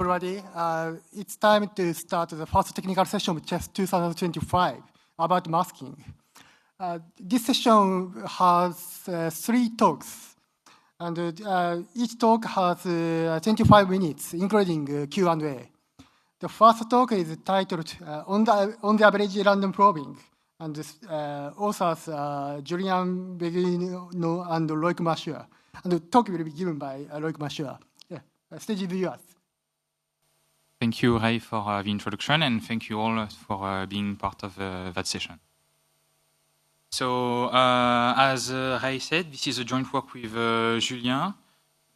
Everybody, it's time to start the first technical session of CHES 2025 about masking. This session has 3 talks, and each talk has 25 minutes, including Q&A. The first talk is titled on the average random probing, and the authors Julien Beguino and Loic Machua. And the talk will be given by Loic Machua. Yeah, stage is yours. Thank you, Rei, for the introduction, and thank you all for being part of that session. So, as Rei said, this is a joint work with Julien.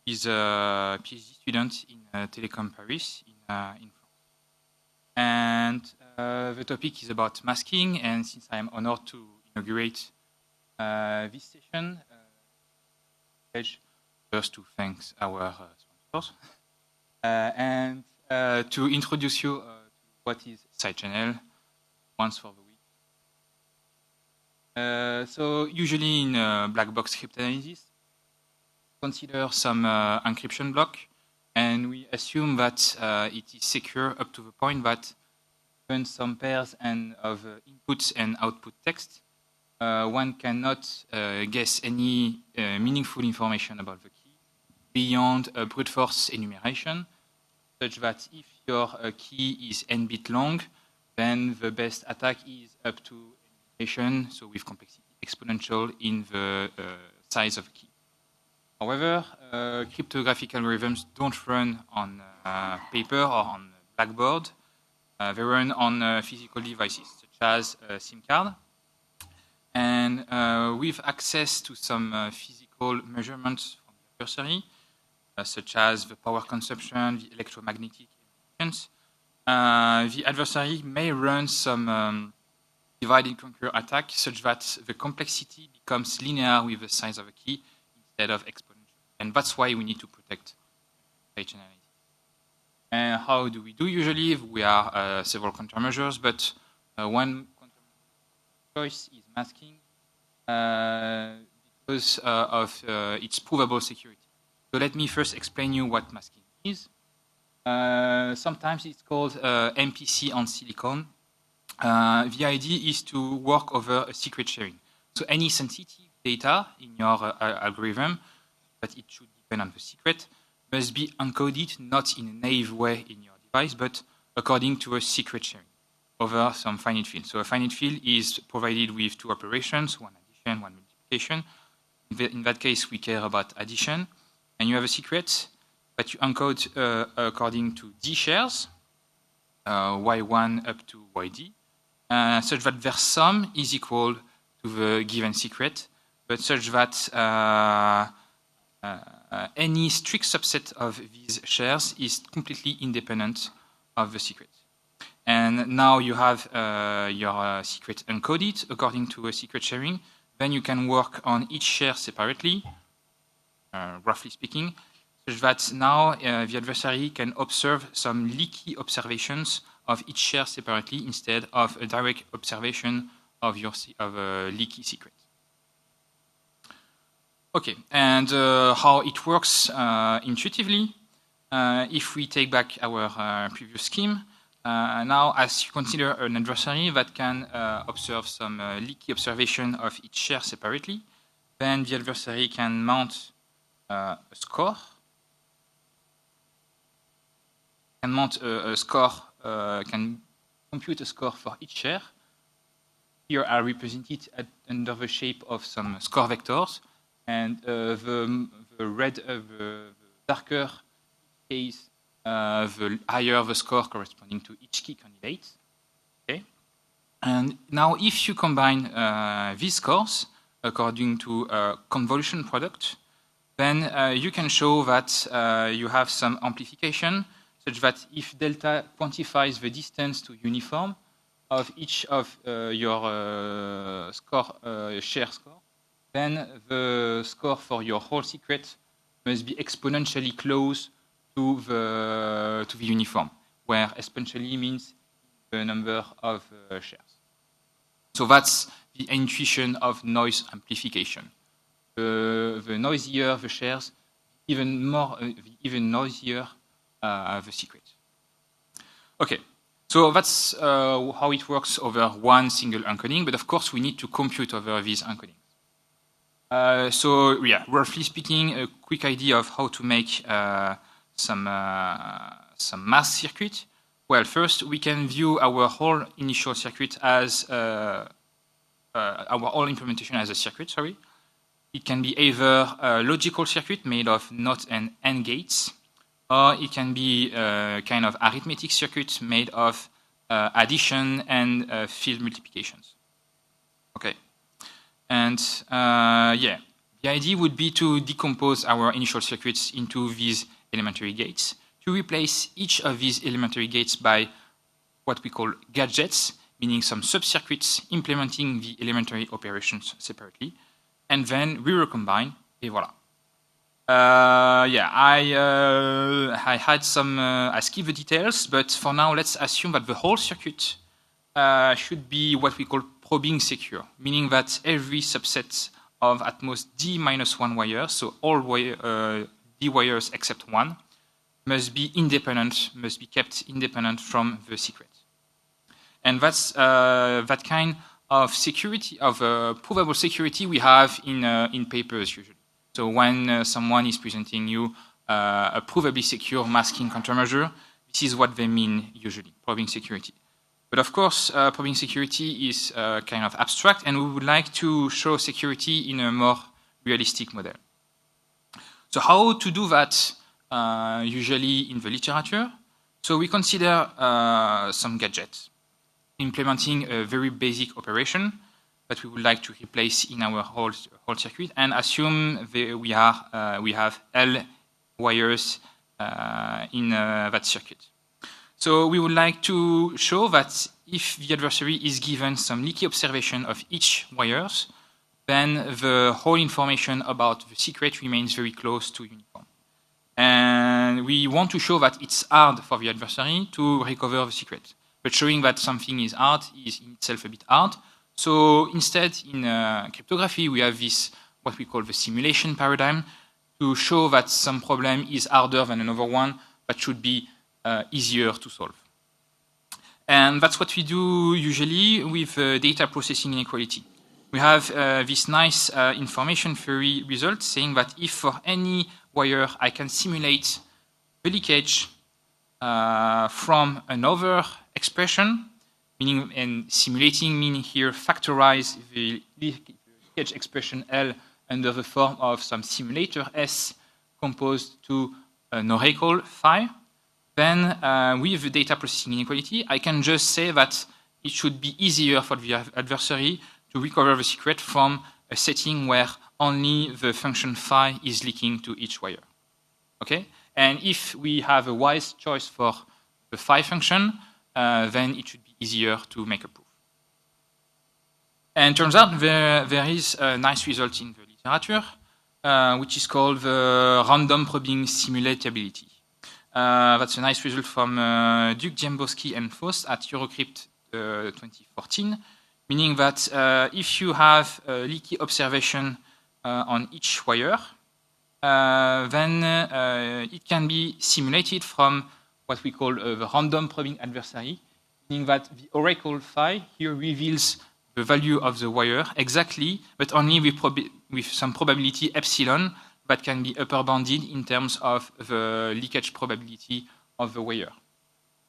He's a PhD student in Telecom Paris in France. And the topic is about masking, and since I am honored to inaugurate this session, first to thank our sponsors. And to introduce you to what is side-channel once for the week. So usually in black box cryptanalysis, consider some encryption block, and we assume that it is secure up to the point that given some pairs and of inputs and output text, one cannot guess any meaningful information about the key beyond a brute force enumeration, such that if your key is n bit long, then the best attack is up to enumeration, so with complexity exponential in the size of a key. However, cryptographic algorithms don't run on paper or on blackboard. They run on physical devices, such as a SIM card. And with access to some physical measurements from the adversary, such as the power consumption, the electromagnetic emissions, the adversary may run some divide and conquer attack such that the complexity becomes linear with the size of a key instead of exponential. And that's why we need to protect side-channel. And how do we do usually? We are several countermeasures, but one countermeasure choice is masking because of its provable security. So let me first explain you what masking is. Sometimes it's called MPC on silicon. The idea is to work over a secret sharing. So any sensitive data in your algorithm, but it should depend on the secret, must be encoded not in a naive way in your device, but according to a secret sharing over some finite field. So a finite field is provided with 2 operations, one addition, one multiplication. In that case, we care about addition. And you have a secret that you encode according to D shares, Y1 up to YD, such that their sum is equal to the given secret, but such that any strict subset of these shares is completely independent of the secret. And now you have your secret encoded according to a secret sharing. Then you can work on each share separately, roughly speaking, such that now the adversary can observe some leaky observations of each share separately instead of a direct observation of a leaky secret. Okay, and how it works intuitively, if we take back our previous scheme, now as you consider an adversary that can observe some leaky observation of each share separately, then the adversary can mount a score, can compute a score for each share. Here are represented under the shape of some score vectors, and the darker case, the higher the score corresponding to each key candidate. Okay, and now if you combine these scores according to a convolution product, then you can show that you have some amplification, such that if delta quantifies the distance to uniform of each of your share score, then the score for your whole secret must be exponentially close to the uniform, where exponentially means the number of shares. So that's the intuition of noise amplification. The noisier the shares, even noisier the secret. Okay, so that's how it works over one single encoding, but of course we need to compute over these encodings. So yeah, roughly speaking, a quick idea of how to make some mask circuit. Well, first we can view our whole initial circuit as our whole implementation as a circuit. Sorry, it can be either a logical circuit made of NOT and AND gates, or it can be a kind of arithmetic circuit made of addition and field multiplications. Okay. And yeah, the idea would be to decompose our initial circuits into these elementary gates, to replace each of these elementary gates by what we call gadgets, meaning some subcircuits implementing the elementary operations separately, and then we recombine, et voilà. Yeah, I had some, I skipped the details, but for now, let's assume that the whole circuit should be what we call probing secure, meaning that every subset of at most d-1 wires, so all d wires except one, must be independent, must be kept independent from the secret. And that's that kind of security, of provable security we have in papers usually. So when someone is presenting you a provably secure masking countermeasure, this is what they mean usually, probing security. But of course, probing security is kind of abstract, and we would like to show security in a more realistic model. So how to do that usually in the literature? So we consider some gadgets implementing a very basic operation that we would like to replace in our whole circuit, and assume we have L wires in that circuit. So we would like to show that if the adversary is given some leaky observation of each wires, then the whole information about the secret remains very close to uniform. And we want to show that it's hard for the adversary to recover the secret. But showing that something is hard is in itself a bit hard. So instead, in cryptography, we have this, what we call the simulation paradigm, to show that some problem is harder than another one, but should be easier to solve. And that's what we do usually with data processing inequality. We have this nice information theory result saying that if for any wire I can simulate the leakage from another expression, meaning, and simulating meaning here factorize the leakage expression L under the form of some simulator S composed to an oracle phi, then with the data processing inequality, I can just say that it should be easier for the adversary to recover the secret from a setting where only the function phi is leaking to each wire. Okay? And if we have a wise choice for the phi function, then it should be easier to make a proof. And turns out there is a nice result in the literature, which is called the random probing simulatability. That's a nice result from Duke, Dziembowski, and Faust at Eurocrypt 2014, meaning that if you have a leaky observation on each wire, then it can be simulated from what we call the random probing adversary, meaning that the oracle phi here reveals the value of the wire exactly, but only with some probability epsilon that can be upper bounded in terms of the leakage probability of the wire.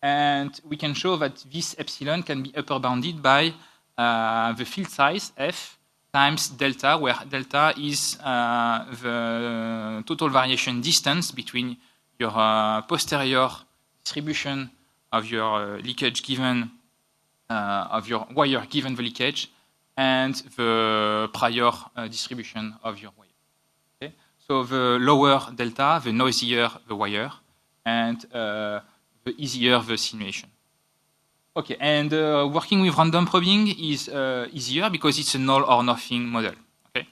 And we can show that this epsilon can be upper bounded by the field size f times delta, where delta is the total variation distance between your posterior distribution of your leakage given of your wire given the leakage, and the prior distribution of your wire. Okay? So the lower delta, the noisier the wire, and the easier the simulation. Okay, and working with random probing is easier because it's a null or nothing model. Okay.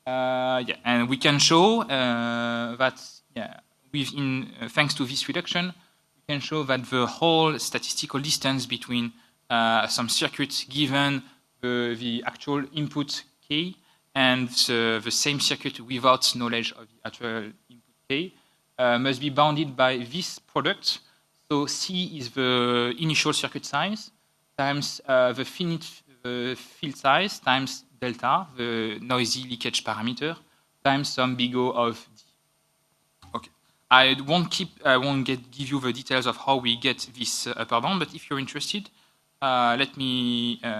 Yeah, and we can show that thanks to this reduction, we can show that the whole statistical distance between some circuits given the actual input k and the same circuit without knowledge of the actual input k must be bounded by this product So C is the initial circuit size times the finite field size times delta, the noisy leakage parameter, times some big O of D. Okay. I won't give you the details of how we get this upper bound, but if you're interested, let me do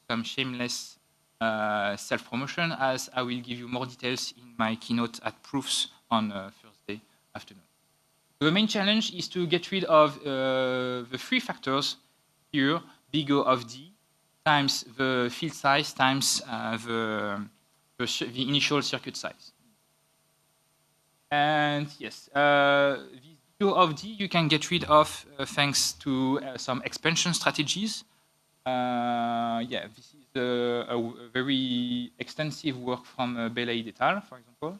some shameless self-promotion, as I will give you more details in my keynote at Proofs on Thursday afternoon. The main challenge is to get rid of the three factors here, big O of D, times the field size times the initial circuit size. And yes, this big O of D you can get rid of thanks to some expansion strategies. This is a very extensive work from Belaid et al., for example.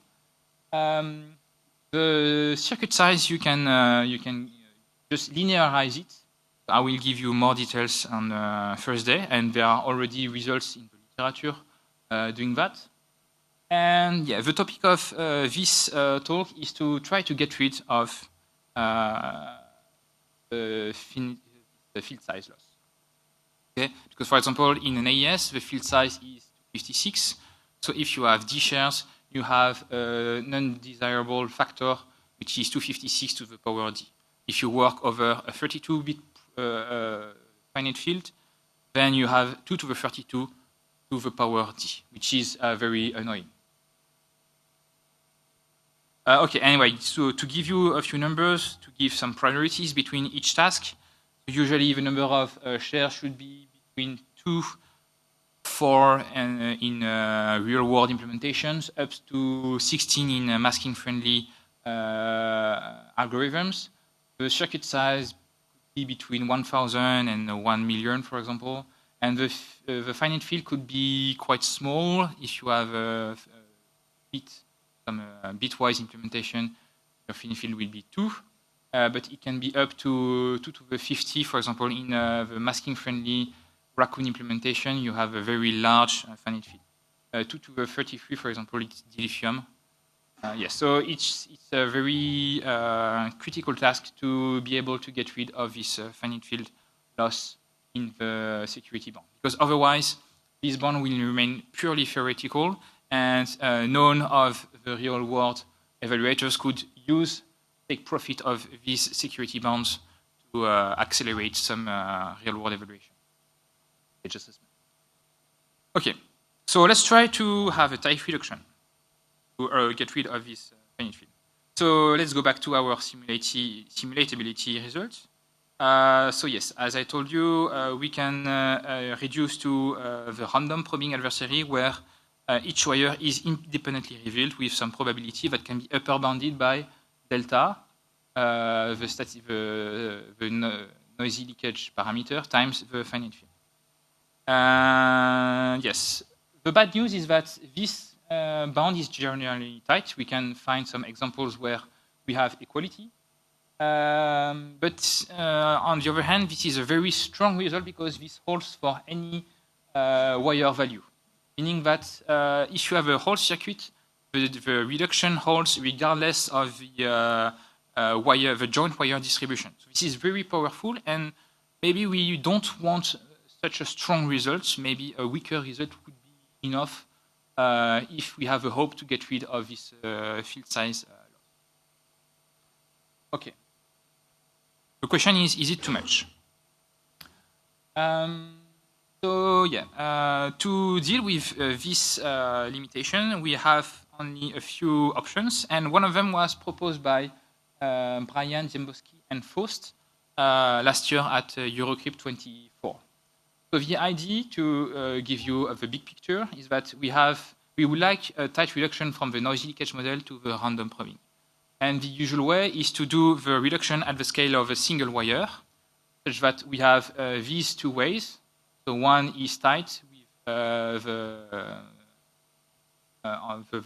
The circuit size you can just linearize it. I will give you more details on Thursday, and there are already results in the literature doing that. And yeah, the topic of this talk is to try to get rid of the field size loss. Okay, because for example, in an AES, the field size is 256. So if you have D shares, you have a non-desirable factor, which is 256 to the power D. If you work over a 32-bit finite field, then you have 2 to the 32 to the power D, which is very annoying. Okay, anyway, so to give you a few numbers, to give some priorities between each task, usually the number of shares should be between 2, 4 in real-world implementations, up to 16 in masking-friendly algorithms. The circuit size could be between 1,000 and 1 million, for example. And the finite field could be quite small if you have some bitwise implementation. Your finite field will be 2. But it can be up to 2 to the 50, for example, in the masking-friendly Raccoon implementation, you have a very large finite field. 2 to the 33, for example, it's dilithium. Yes, so it's a very critical task to be able to get rid of this finite field loss in the security bound, because otherwise this bound will remain purely theoretical, and none of the real-world evaluators could take profit of these security bounds to accelerate some real-world evaluation. Okay, so let's try to have a type reduction to get rid of this finite field. So let's go back to our simulatability results. So yes, as I told you, we can reduce to the random probing adversary, where each wire is independently revealed with some probability that can be upper bounded by delta, the noisy leakage parameter, times the finite field. Yes, the bad news is that this bound is generally tight. We can find some examples where we have equality. But on the other hand, this is a very strong result because this holds for any wire value, meaning that if you have a whole circuit, the reduction holds regardless of the joint wire distribution. So this is very powerful, and maybe we don't want such a strong result. Maybe a weaker result would be enough if we have a hope to get rid of this field size loss. Okay. The question is it too much? So yeah, to deal with this limitation, we have only a few options, and one of them was proposed by Brian Ziembowski and Faust last year at Eurocrypt 24. So the idea, to give you the big picture, is that we would like a tight reduction from the noisy leakage model to the random probing. And the usual way is to do the reduction at the scale of a single wire, such that we have these two ways. So one is tight with the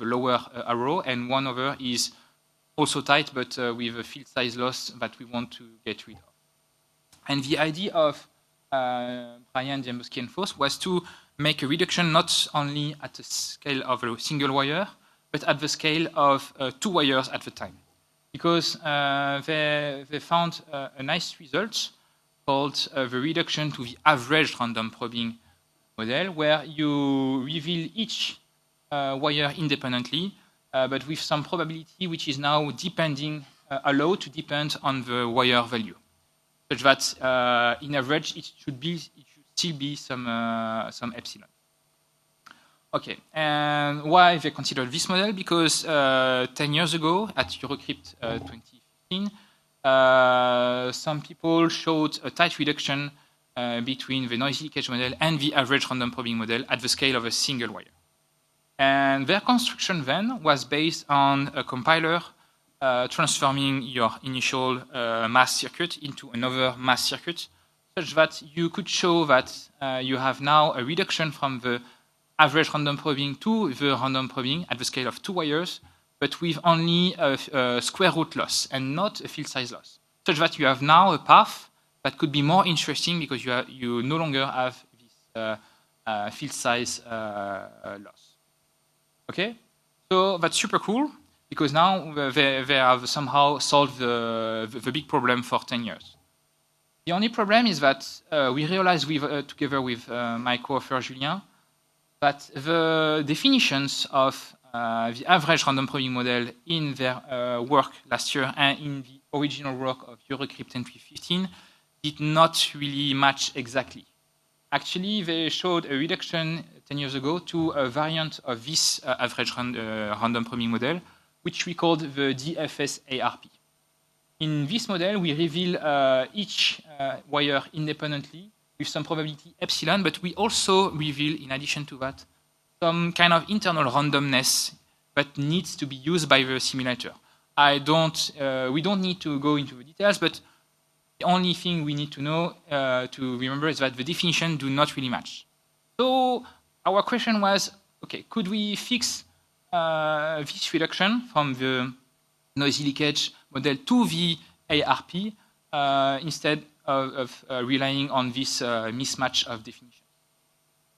lower arrow, and one other is also tight, but with a field size loss that we want to get rid of. And the idea of Brian, Ziembowski, and Faust was to make a reduction not only at the scale of a single wire, but at the scale of 2 wires at the time. because they found a nice result called the reduction to the average random probing model, where you reveal each wire independently, but with some probability which is now allowed to depend on the wire value, such that in average it should still be some epsilon. Okay, and why they considered this model? Because 10 years ago at Eurocrypt 2015, some people showed a tight reduction between the noisy leakage model and the average random probing model at the scale of a single wire. And their construction then was based on a compiler transforming your initial mass circuit into another mass circuit, such that you could show that you have now a reduction from the average random probing to the random probing at the scale of 2 wires, but with only a square root loss and not a field size loss, such that you have now a path that could be more interesting because you no longer have this field size loss. Okay, so that's super cool because now they have somehow solved the big problem for 10 years. The only problem is that we realized together with my co-author Julien that the definitions of the average random probing model in their work last year and in the original work of Eurocrypt in 2015 did not really match exactly. Actually, they showed a reduction 10 years ago to a variant of this average random probing model, which we called the DFS-ARP. In this model, we reveal each wire independently with some probability epsilon, but we also reveal, in addition to that, some kind of internal randomness that needs to be used by the simulator. We don't need to go into the details, but the only thing we need to know to remember is that the definitions do not really match. So our question was, okay, could we fix this reduction from the noisy leakage model to the ARP instead of relying on this mismatch of definitions?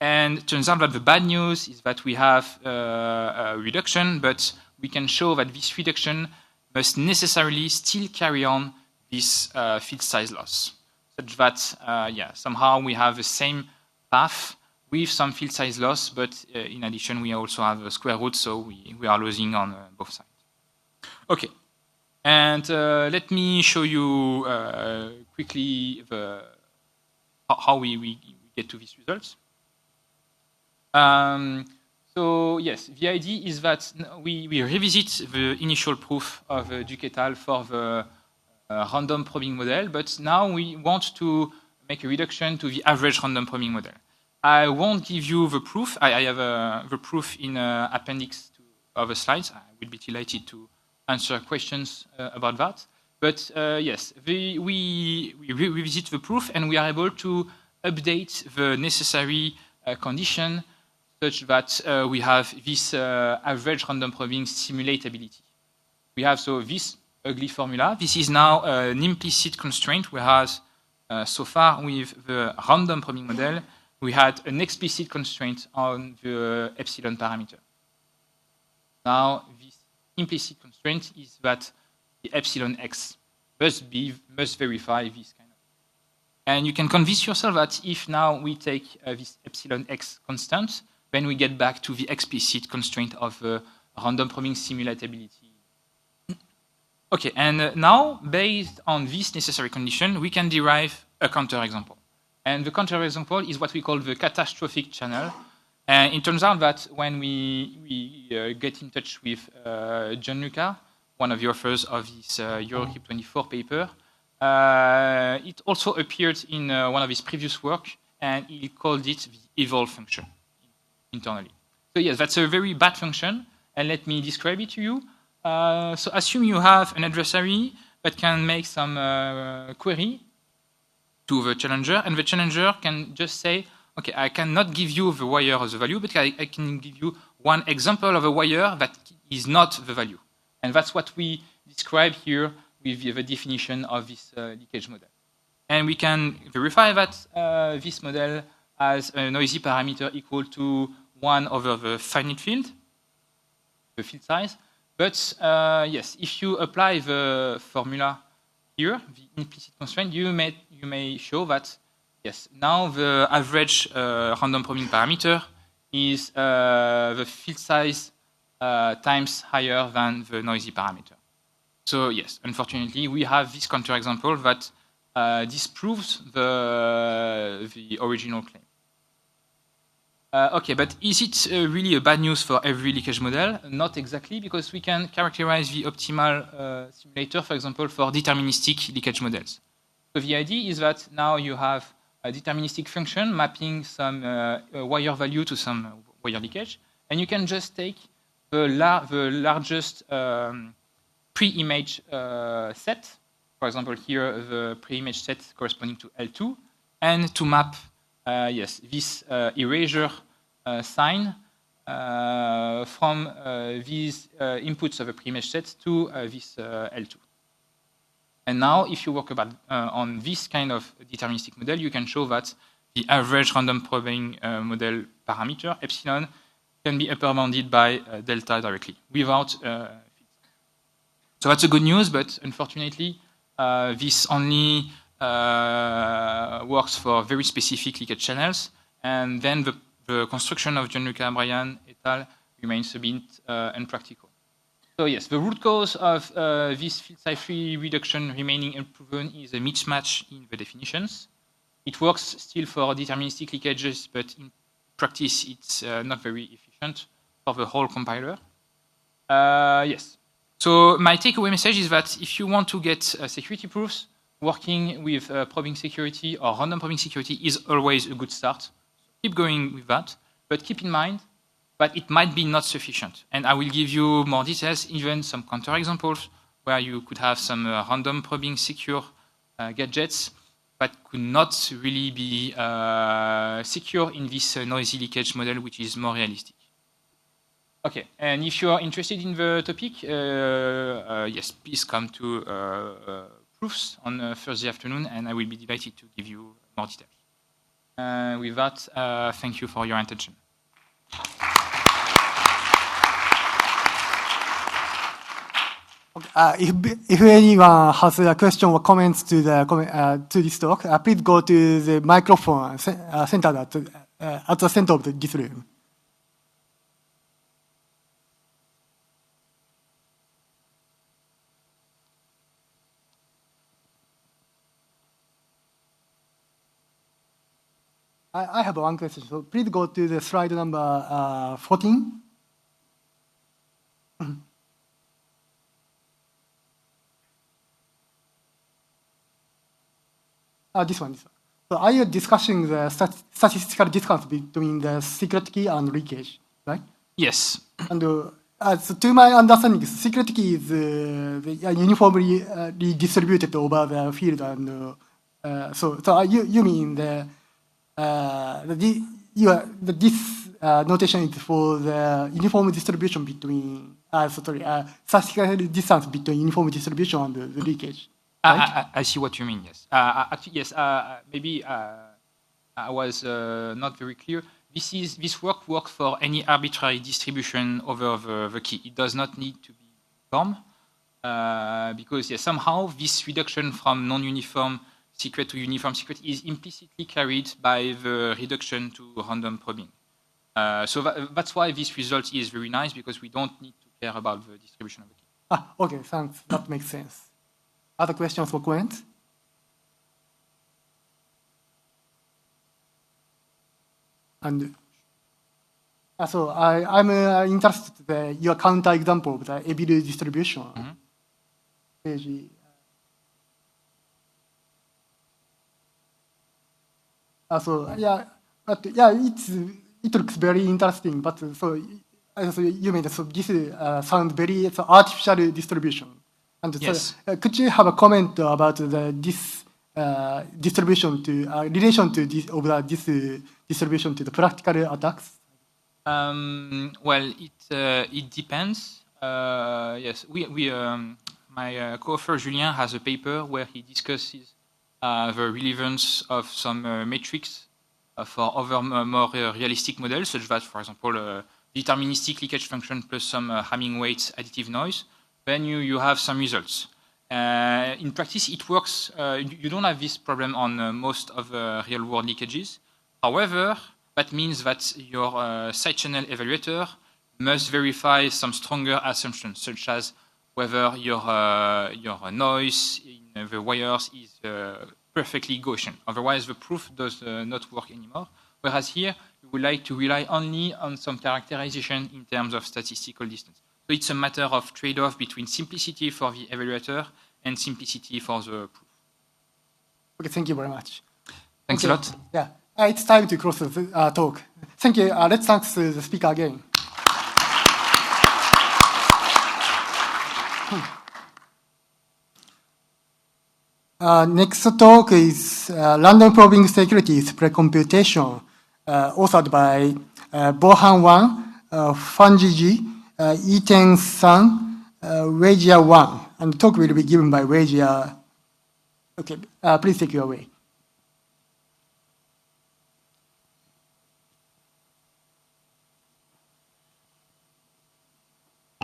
And it turns out that the bad news is that we have a reduction, but we can show that this reduction must necessarily still carry on this field size loss, such that somehow we have the same path with some field size loss, but in addition we also have a square root, so we are losing on both sides. Okay, and let me show you quickly how we get to these results. So yes, the idea is that we revisit the initial proof of Duc et al. For the random probing model, but now we want to make a reduction to the average random probing model. I won't give you the proof. I have the proof in appendix of the slides. I will be delighted to answer questions about that. But yes, we revisit the proof and we are able to update the necessary condition such that we have this average random probing simulatability. We have this ugly formula. This is now an implicit constraint, whereas so far with the random probing model, we had an explicit constraint on the epsilon parameter. Now, this implicit constraint is that the epsilon x must verify this kind of. And you can convince yourself that if now we take this epsilon x constant, then we get back to the explicit constraint of random probing simulatability. Okay, and now, based on this necessary condition, we can derive a counterexample. And the counterexample is what we call the catastrophic channel. And it turns out that when we get in touch with Gianluca, one of the authors of this Eurocrypt 24 paper, it also appeared in one of his previous work, and he called it the evolve function internally. So yes, that's a very bad function, and let me describe it to you. So assume you have an adversary that can make some query to the challenger, and the challenger can just say, okay, I cannot give you the wire as a value, but I can give you one example of a wire that is not the value. And that's what we describe here with the definition of this leakage model. And we can verify that this model has a noisy parameter equal to 1 over the finite field, the field size, But yes, if you apply the formula here, the implicit constraint, you may show that yes, now the average random probing parameter is the field size times higher than the noisy parameter. So yes, unfortunately, we have this counterexample that disproves the original claim. Okay, but is it really a bad news for every leakage model? Not exactly, because we can characterize the optimal simulator, for example, for deterministic leakage models. So the idea is that now you have a deterministic function mapping some wire value to some wire leakage, and you can just take the largest pre-image set, for example, here the pre-image set corresponding to L2, and to map yes, this erasure sign from these inputs of a pre-image set to this L2. And now, if you work on this kind of deterministic model, you can show that the average random probing model parameter, epsilon, can be upper bounded by delta directly without so that's a good news, but unfortunately, this only works for very specific leakage channels, and then the construction of Gianluca Brian et al. Remains a bit unpractical. So yes, the root cause of this field size free reduction remaining unproven is a mismatch in the definitions. It works still for deterministic leakages, but in practice, it's not very efficient for the whole compiler. Yes. So my takeaway message is that if you want to get security proofs, working with probing security or random probing security is always a good start. Keep going with that, but keep in mind that it might be not sufficient. And I will give you more details, even some counterexamples where you could have some random probing secure gadgets that could not really be secure in this noisy leakage model, which is more realistic. Okay, and if you are interested in the topic, yes, please come to proofs on Thursday afternoon, and I will be delighted to give you more details. With that, thank you for your attention. Okay, if anyone has a question or comments to this talk, please go to the microphone centered at the center of this room. I have one question. So please go to the slide number 14. This one. So are you discussing the statistical difference between the secret key and leakage, right? Yes. And so to my understanding, secret key is uniformly distributed over the field, and so you mean this notation is for the uniform distribution between statistical distance between uniform distribution and the leakage. Right? I see what you mean. Yes. Actually, yes. Maybe I was not very clear. This works for any arbitrary distribution over the key. It does not need to be uniform because yes, somehow this reduction from non-uniform secret to uniform secret is implicitly carried by the reduction to random probing. So that's why this result is very nice, because we don't need to care about the distribution of the key. Okay, thanks. That makes sense. Other questions or comments? And so I'm interested in your counter example of the Evil distribution. Page. So yeah, but yeah, it looks very interesting. But so you mean so this sounds very artificial distribution. And yes. So, could you have a comment about this distribution to relation to this distribution to the practical attacks? Well, it depends. Yes, my co-author Julien has a paper where he discusses the relevance of some metrics for other more realistic models, such that, for example, deterministic leakage function plus some Hamming weight additive noise, then you have some results. In practice, it works. You don't have this problem on most of real-world leakages. However, that means that your side channel evaluator must verify some stronger assumptions, such as whether your noise in the wires is perfectly Gaussian. Otherwise, the proof does not work anymore. Whereas here, we would like to rely only on some characterization in terms of statistical distance. So it's a matter of trade-off between simplicity for the evaluator and simplicity for the proof. Okay, thank you very much. Thanks a lot. Yeah, it's time to close the talk. Thank you. Let's thank the speaker again. Next talk is Random Probing Securities Precomputation, authored by Bohan Wang, Fanjiji, Iten San, Weijia Wang, and the talk will be given by Weijia. Okay, please take it away.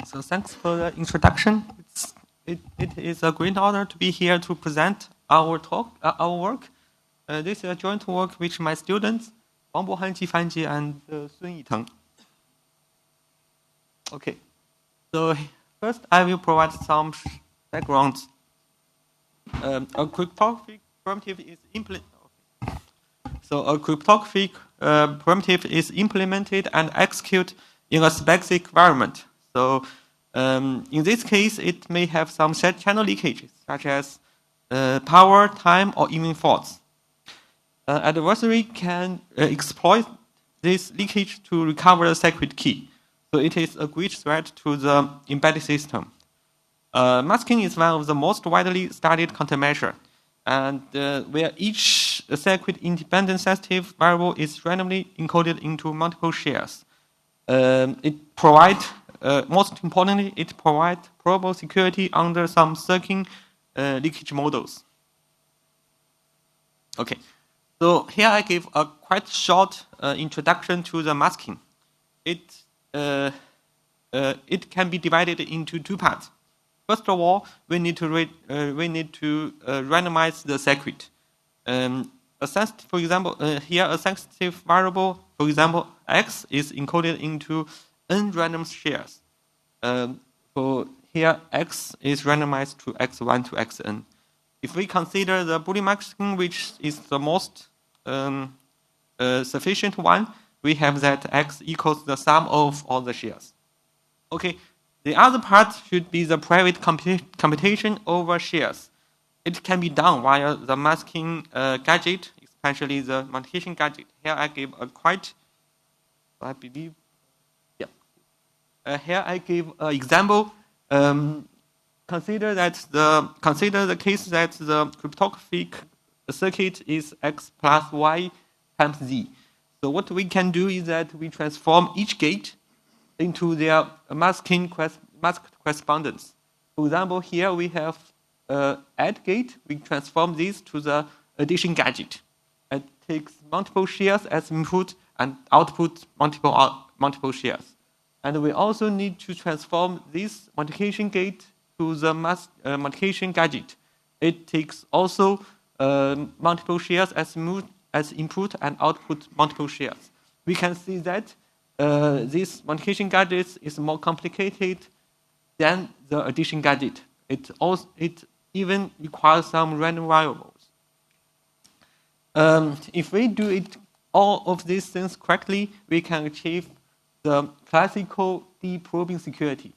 So thanks for the introduction. It is a great honor to be here to present our talk, our work. This is a joint work with my students, Wang Bohan, Ji Fanji, and Sun Yiteng. Okay, so first I will provide some background. A cryptographic primitive is implemented. Okay. So a cryptographic primitive is implemented and executed in a specific environment. So in this case, it may have some set channel leakages, such as power, time, or even faults. Adversary can exploit this leakage to recover the secret key. So it is a great threat to the embedded system. Masking is one of the most widely studied countermeasures, and where each secret independent sensitive variable is randomly encoded into multiple shares. It provides most importantly, it provides probable security under some certain leakage models. Okay, so here I give a quite short introduction to the masking. It can be divided into two parts. First of all, we need to randomize the circuit. For example, here a sensitive variable, for example, x, is encoded into n random shares. So here x is randomized to x1 to xn. If we consider the Boolean masking, which is the most sufficient one, we have that x equals the sum of all the shares. Okay, the other part should be the private computation over shares. It can be done via the masking gadget, especially the multiplication gadget. Here I give a quite, I believe, here I give an example. Consider the case that the cryptographic circuit is x plus y times z. So what we can do is that we transform each gate into their masked correspondence. For example, here we have add gate. We transform this to the addition gadget. It takes multiple shares as input and output multiple shares. And we also need to transform this multiplication gate to the multiplication gadget. It takes also multiple shares as input and output multiple shares. We can see that this multiplication gadget is more complicated than the addition gadget. It even requires some random variables. If we do all of these things correctly, we can achieve the classical D probing security.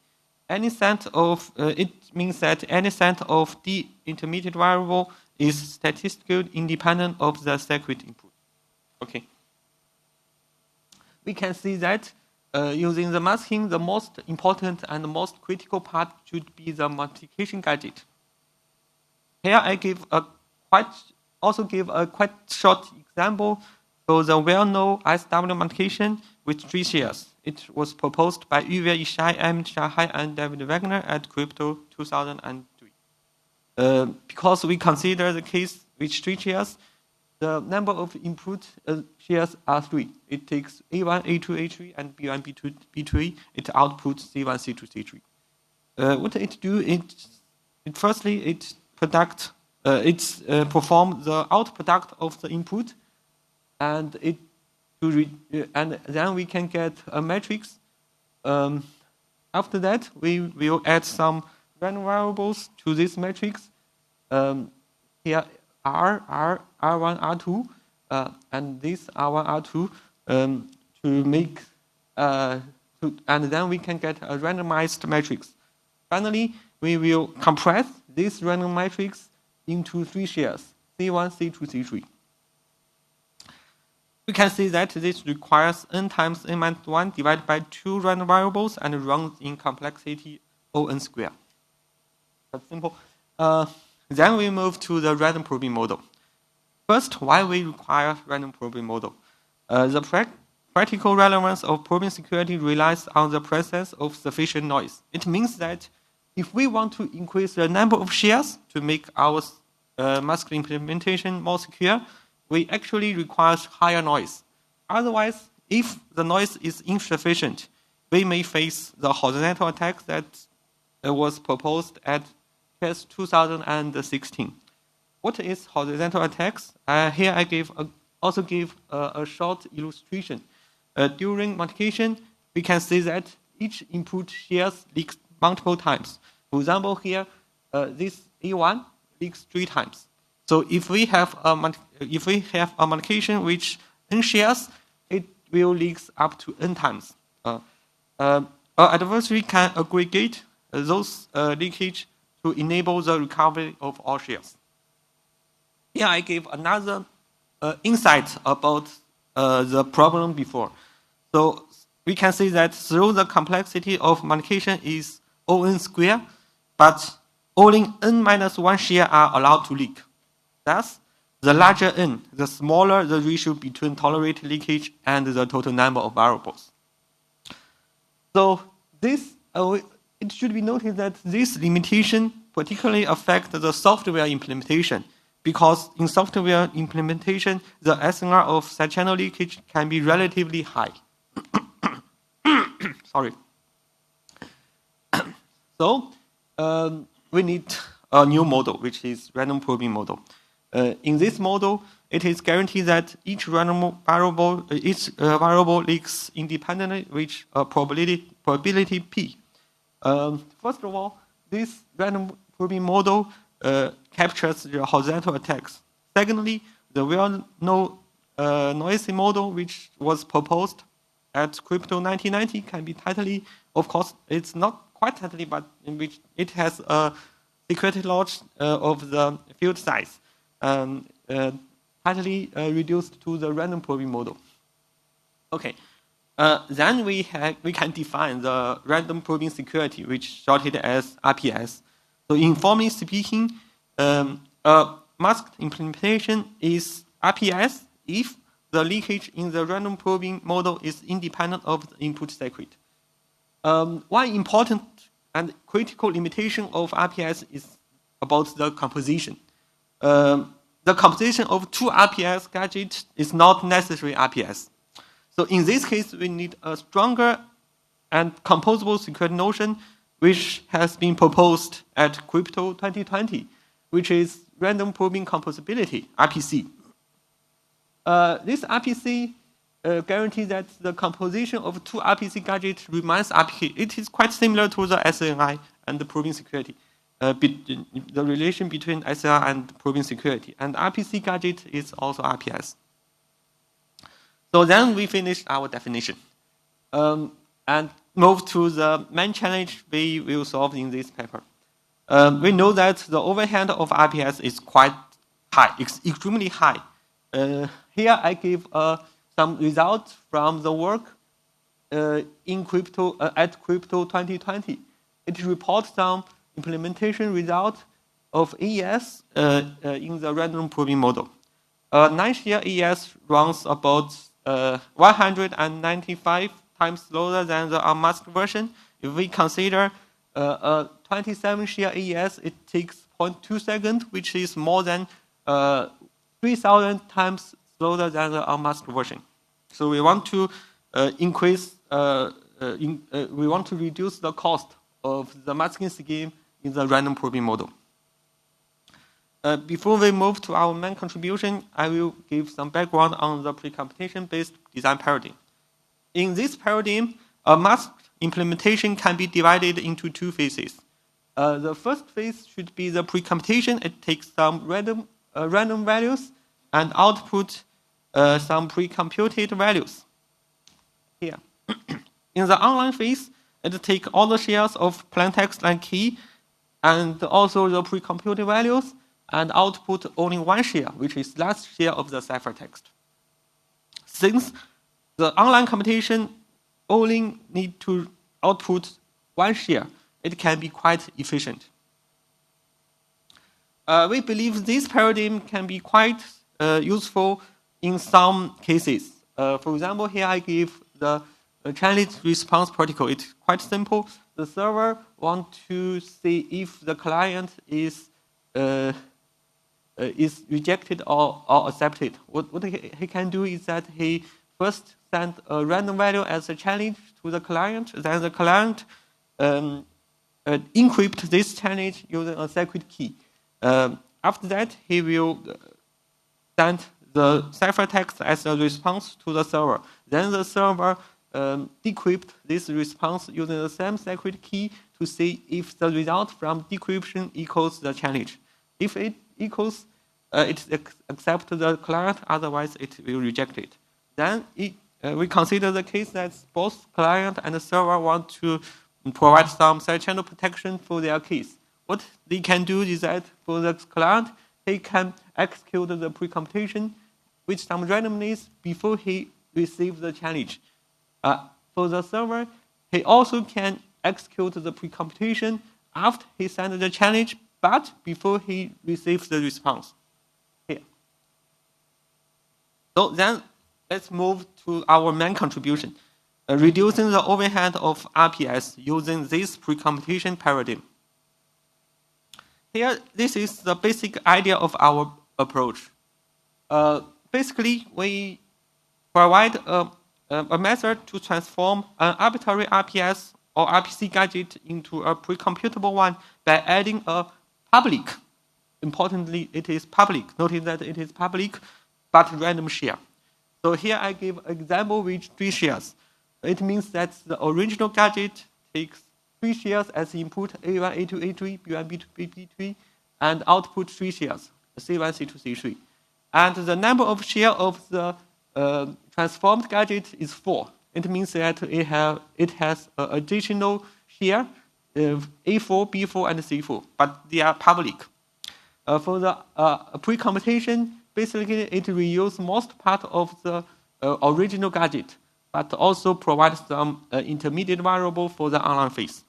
Any set of it means that any set of D intermediate variable is statistically independent of the secret input. Okay. We can see that using the masking, the most important and the most critical part should be the multiplication gadget. Here I give a quite short example. So the well-known SW multiplication with 3 shares. It was proposed by Yuval Ishai, M. Shahai, and David Wagner at Crypto 2003. Because we consider the case with 3 shares, the number of input shares are 3. It takes A1, A2, A3, and B1, B2, B3. It outputs C1, C2, C3. What it do? Firstly it perform the out product of the input, and and then we can get a matrix. After that, we will add some random variables to this matrix. Here R1, R2, and this R1, R2 to make, and then we can get a randomized matrix. Finally, we will compress this random matrix into 3 shares, C1, C2, C3. We can see that this requires n times n minus 1 divided by 2 random variables and runs in complexity O(n) squared. That's simple. Then we move to the random probing model. First, why we require random probing model? The practical relevance of probing security relies on the presence of sufficient noise. It means that if we want to increase the number of shares to make our mask implementation more secure, we actually require higher noise. Otherwise, if the noise is insufficient, we may face the horizontal attack that was proposed at CHES 2016. What is horizontal attacks? Here I also give a short illustration. During multiplication, we can see that each input shares leaks multiple times. For example, here this A1 leaks 3 times. So if we have a multiplication which n shares, it will leak up to n times. Our adversary can aggregate those leakage to enable the recovery of all shares. Here I give another insight about the problem before. So we can see that through the complexity of multiplication is O(n) squared, but only n minus 1 share are allowed to leak. Thus, the larger n, the smaller the ratio between tolerated leakage and the total number of variables. So this, it should be noted that this limitation particularly affects the software implementation, because in software implementation, the SNR of side channel leakage can be relatively high. Sorry. So we need a new model, which is random probing model. In this model, it is guaranteed that each random variable, leaks independently with a probability p. First of all, this random probing model captures the horizontal attacks. Secondly, the well-known noisy model, which was proposed at Crypto 1990, can be tightly, of course, it's not quite tightly, but in which it has a security loss of the field size, tightly reduced to the random probing model. Okay, then we can define the random probing security, which shorted as RPS. So informally speaking, masked implementation is RPS if the leakage in the random probing model is independent of the input secret. One important and critical limitation of RPS is about the composition. The composition of 2 RPS gadgets is not necessarily RPS. So in this case, we need a stronger and composable security notion, which has been proposed at Crypto 2020, which is random probing composability, RPC. This RPC guarantees that the composition of 2 RPC gadgets remains RPK. It is quite similar to the SNI and the probing security, the relation between SNI and probing security. And RPC gadget is also RPS. So then we finished our definition and move to the main challenge we will solve in this paper. We know that the overhead of RPS is quite high, extremely high. Here I give some results from the work in Crypto at Crypto 2020. It reports some implementation result of AES in the random probing model. 9-share AES runs about 195 times slower than the unmasked version. If we consider a 27-share AES, it takes 0.2 seconds, which is more than 3,000 times slower than the unmasked version. So we want to we want to reduce the cost of the masking scheme in the random probing model. Before we move to our main contribution, I will give some background on the pre-computation-based design paradigm. In this paradigm, a masked implementation can be divided into two phases. The first phase should be the pre-computation. It takes some random values and output some pre-computed values. Here. In the online phase, it takes all the shares of plaintext and key, and also the pre-computed values, and output only one share, which is last share of the ciphertext. Since the online computation only need to output one share, it can be quite efficient. We believe this paradigm can be quite useful in some cases. For example, here I give the challenge response protocol. It's quite simple. The server wants to see if the client is rejected or accepted. What he can do is that he first send a random value as a challenge to the client. Then the client encrypt this challenge using a secret key. After that, he will send the ciphertext as a response to the server. Then the server decrypt this response using the same secret key to see if the result from decryption equals the challenge. If it equals, it accepts the client, otherwise it will reject it. Then we consider the case that both client and the server want to provide some side channel protection for their case. What they can do is that for the client, he can execute the pre-computation with some randomness before he receives the challenge. For the server, he also can execute the pre-computation after he sends the challenge, but before he receives the response. Here. So then let's move to our main contribution, reducing the overhead of RPS using this pre-computation paradigm. Here, this is the basic idea of our approach. Basically, we provide a method to transform an arbitrary RPS or RPC gadget into a pre-computable one by adding a public. Importantly, it is public. Notice that it is public, but random share. So here I give an example with 3 shares. It means that the original gadget takes 3 shares as input, A1, A2, A3, B1, B2, B3, and output 3 shares, C1, C2, C3. And the number of shares of the transformed gadget is 4. It means that it has an additional share of A4, B4, and C4, but they are public. For the pre-computation, basically it reuses most part of the original gadget, but also provides some intermediate variable for the online phase.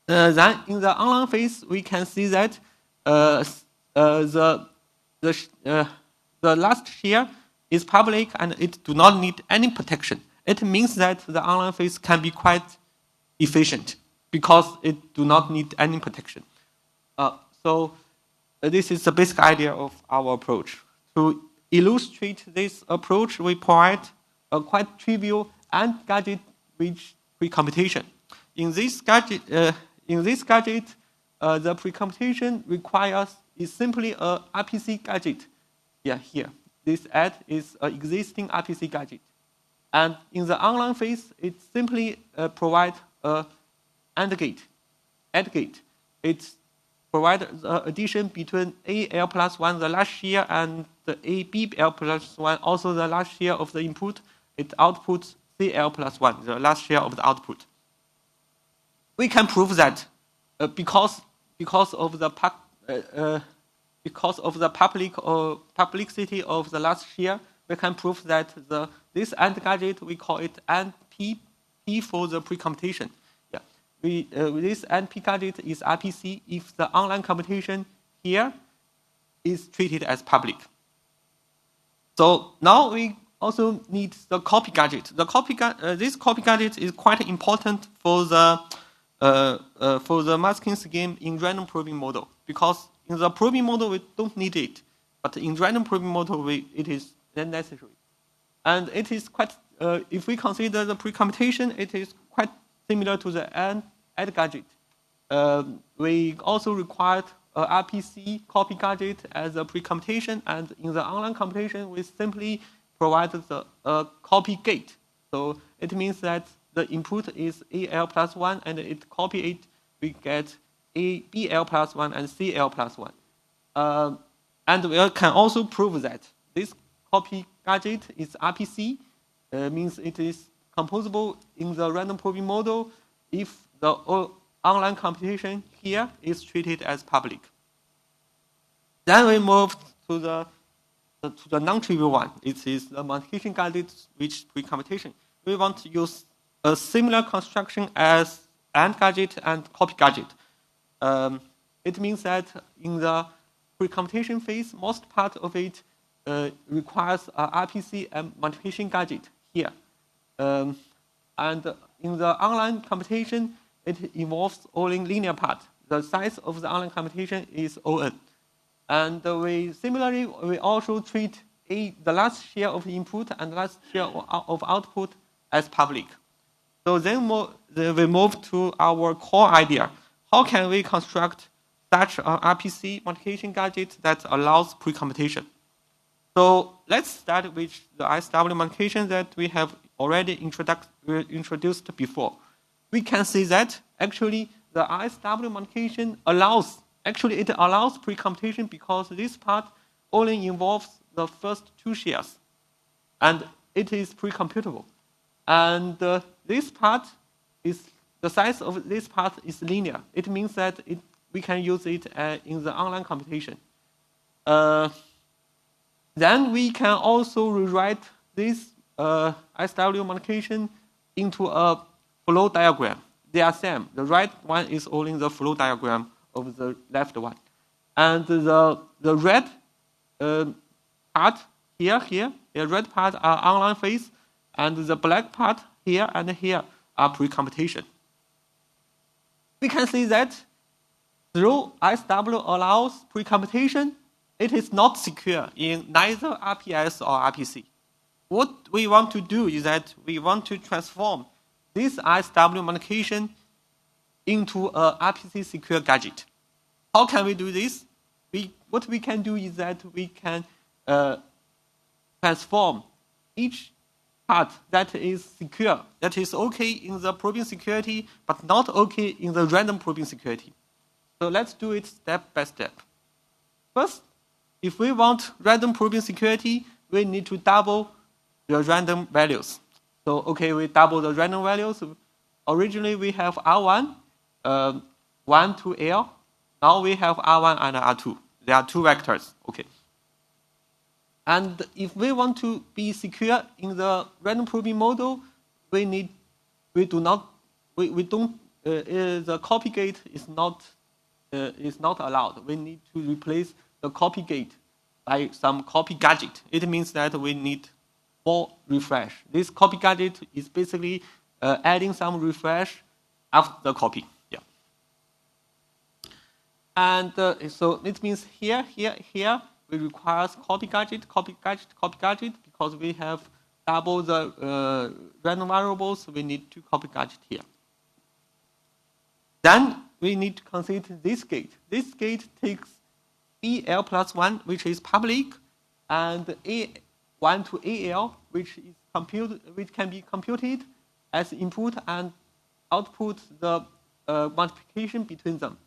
Then in the online phase, we can see that the last share is public and it do not need any protection. It means that the online phase can be quite efficient because it do not need any protection. So this is the basic idea of our approach. To illustrate this approach, we provide a quite trivial AND gadget-rich pre-computation. In this gadget, the pre-computation is simply a RPC gadget. Yeah, here. This AND is an existing RPC gadget. And in the online phase, it simply provides an AND gate. It provides the addition between AL plus 1, the last share, and the ABL plus 1, also the last share of the input. It outputs CL plus 1, the last share of the output. We can prove that because of the publicity of the last share, we can prove that this AND gadget, we call it AND P for the pre-computation. Yeah, this AND P gadget is RPC if the online computation here is treated as public. So now we also need the copy gadget. This copy gadget is quite important for the masking scheme in random probing model, because in the probing model we don't need it, but in random probing model, it is necessary. And it is quite, if we consider the pre-computation, it is quite similar to the AND gadget. We also required RPC copy gadget as a pre-computation, and in the online computation, we simply provided the copy gate. So it means that the input is AL plus 1, and it copy it, we get BL plus 1 and CL plus 1. And we can also prove that this copy gadget is RPC, means it is composable in the random probing model if the online computation here is treated as public. Then we move to the non-trivial one. It is the multiplication gadget with pre-computation. We want to use a similar construction as AND gadget and copy gadget. It means that in the pre-computation phase, most part of it requires RPC and multiplication gadget here. And in the online computation, it involves only linear part. The size of the online computation is ON. And similarly, we also treat the last share of input and last share of output as public. So then we move to our core idea. How can we construct such an RPC multiplication gadget that allows pre-computation? So let's start with the ISW multiplication that we have already introduced before. We can see that actually the ISW multiplication allows pre-computation because this part only involves the first two shares, and it is pre-computable. And this part is the size of this part is linear. It means that we can use it in the online computation. Then we can also rewrite this ISW multiplication into a flow diagram. They are same. The right one is only the flow diagram of the left one. And the red part here, the red part are online phase, and the black part here and here are pre-computation. We can see that though ISW allows pre-computation, it is not secure in neither RPS or RPC. What we want to do is that we want to transform this ISW multiplication into a RPC secure gadget. How can we do this? What we can do is that we can transform each part that is secure, that is okay in the probing security, but not okay in the random probing security. So let's do it step by step. First, if we want random probing security, we need to double the random values. So, okay, we double the random values. Originally, we have R1, 1 to L. Now we have R1 and R2. There are two vectors. Okay. And if we want to be secure in the random probing model, the copy gate is not allowed. We need to replace the copy gate by some copy gadget. It means that we need more refresh. This copy gadget is basically adding some refresh after the copy. Yeah. And so it means here, we require copy gadget, because we have double the random variables. We need two copy gadget here. Then we need to consider this gate. This gate takes BL plus 1, which is public, and A1 to AL, which can be computed as input and output the multiplication between them.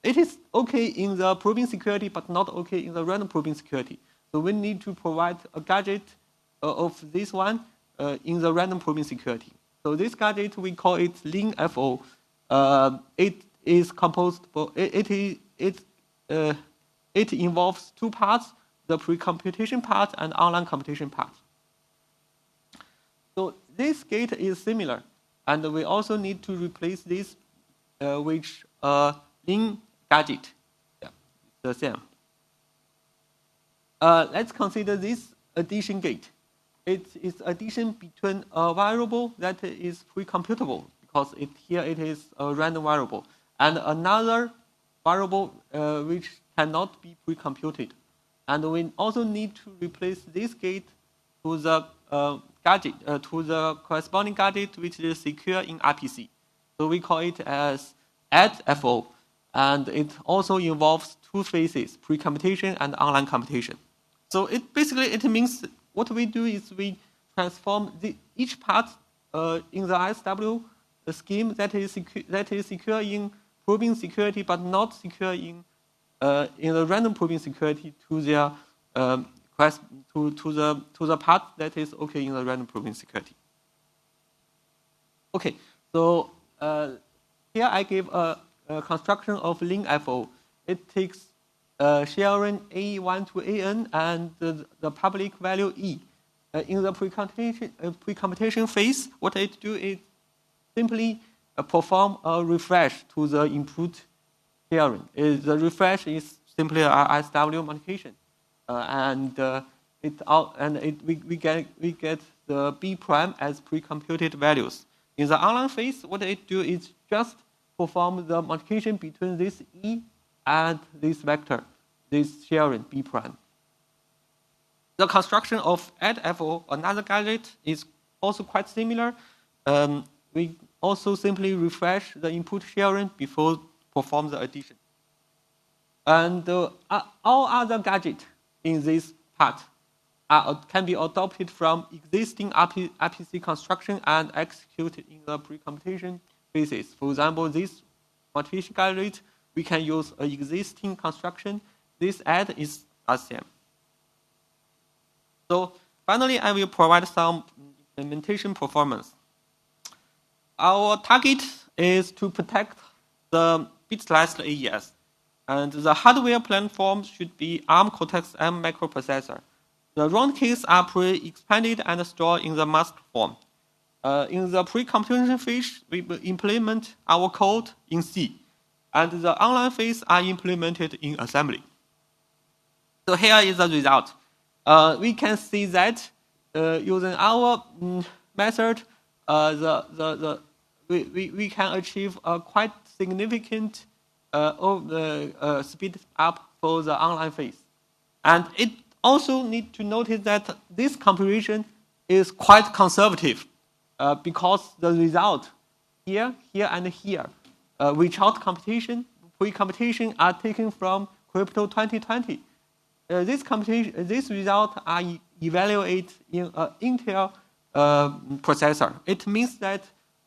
It is okay in the probing security, but not okay in the random probing security. So we need to provide a gadget of this one in the random probing security. So this gadget, we call it LinFO. It is composed. It involves two parts: the pre-computation part and online computation part. So this gate is similar, and we also need to replace this with lin gadget. Yeah, the same. Let's consider this addition gate. It is addition between a variable that is pre-computable, because here it is a random variable, and another variable which cannot be pre-computed. And we also need to replace this gate to the gadget, to the corresponding gadget which is secure in RPC. So we call it as add-FO. And it also involves two phases, pre-computation and online computation. So it means what we do is we transform each part in the ISW scheme that is secure in probing security, but not secure in the random probing security to their to the part that is okay in the random probing security. Okay, so here I give a construction of link FO. It takes sharing A1 to AN and the public value E. In the pre-computation phase, what it do is simply perform a refresh to the input sharing. The refresh is simply a ISW modification, we get the B prime as pre-computed values. In the online phase, what it do is just perform the modification between this E and this vector, this sharing B prime. The construction of add-FO, another gadget, is also quite similar. We also simply refresh the input sharing before perform the addition. And all other gadgets in this part can be adopted from existing RPC construction and executed in the pre-computation phases. For example, this modification gadget, we can use an existing construction. This add is RCM. So finally, I will provide some implementation performance. Our target is to protect the bit-sliced AES. And the hardware platform should be ARM Cortex-M microprocessor. The round keys are pre-expanded and stored in the mask form. In the pre-computation phase, we will implement our code in C. And the online phase are implemented in assembly. So here is the result. We can see that using our method, we can achieve a quite significant speed up for the online phase. And it also need to notice that this computation is quite conservative because the result here, and here, without computation, pre-computation are taken from Crypto 2020. This result are evaluated in an Intel processor. It means that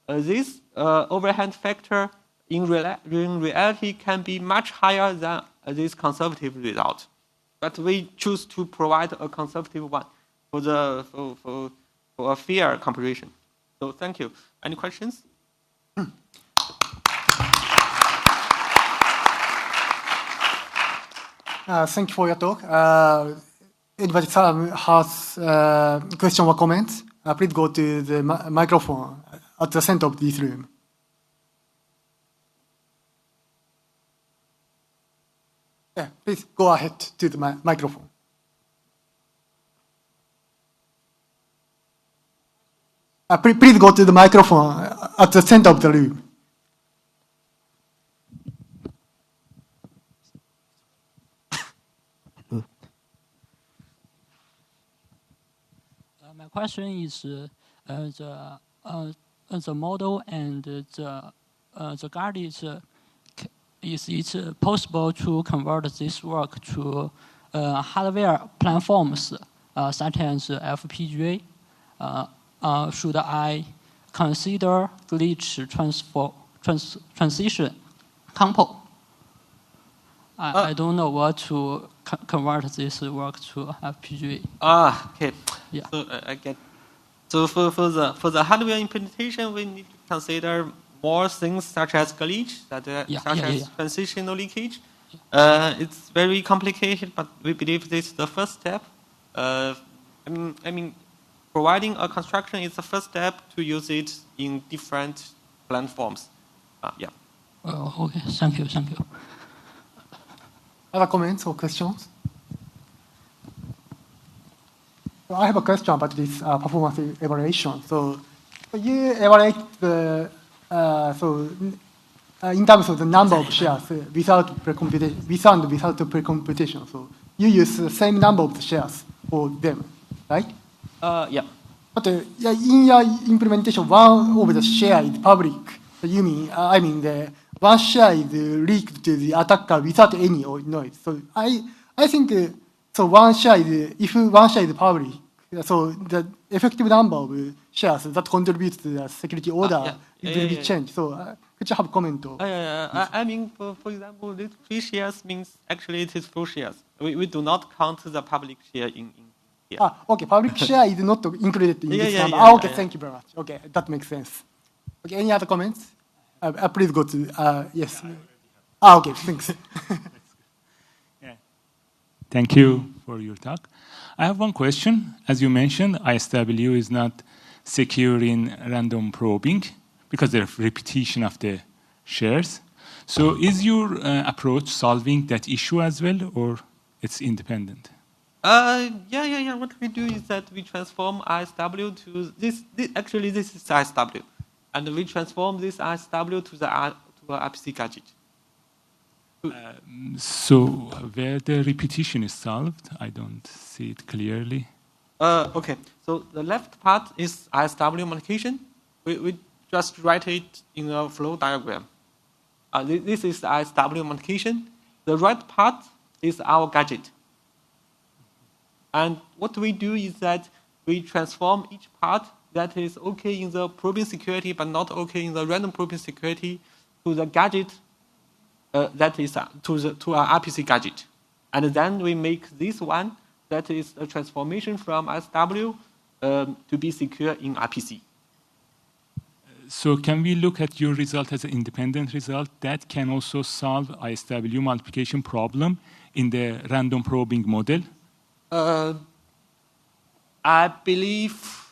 this overhead factor in reality can be much higher than this conservative result. But we choose to provide a conservative one for a fair computation. So thank you. Any questions? Thank you for your talk. Anybody has question or comments? Please go to the microphone at the center of this room. Yeah, please go ahead to the microphone. Please go to the microphone at the center of the room. My question is the model and the gadgets. Is it possible to convert this work to hardware platforms such as FPGA? Should I consider glitch transition compo? I don't know what to convert this work to FPGA. Okay. Yeah. So I get. So for the hardware implementation, we need to consider more things such as glitch, such as transitional leakage. It's very complicated, but we believe this is the first step. I mean, providing a construction is the first step to use it in different platforms. Yeah. Okay. Thank you. Other comments or questions? So I have a question about this performance evaluation. So you evaluate the in terms of the number of shares without pre-computation. So you use the same number of the shares for them, right? Yeah. But in your implementation, one of the share is public. So you mean, I mean, the one share is leaked to the attacker without any noise. So I think, so one share is, if one share is public, so the effective number of shares that contributes to the security order will be changed. So could you have a comment? I mean, for example, this 3 shares means actually it is 4 shares. We do not count the public share in here. Okay, public share is not included in this number. Okay, thank you very much. Okay, that makes sense. Okay, any other comments? Please go to, yes. Okay, thanks. Thank you for your talk. I have one question. As you mentioned, ISW is not secure in random probing because of repetition of the shares. So is your approach solving that issue as well, or it's independent? Yeah. What we do is that we transform ISW to this actually, this is ISW. And we transform this ISW to an RPC gadget. So where the repetition is solved, I don't see it clearly. Okay, so the left part is ISW modification. We just write it in a flow diagram. This is ISW modification. The right part is our gadget. And what we do is that we transform each part that is okay in the probing security but not okay in the random probing security to the gadget that is to our RPC gadget. And then we make this one that is a transformation from ISW to be secure in RPC. So can we look at your result as an independent result that can also solve ISW multiplication problem in the random probing model? I believe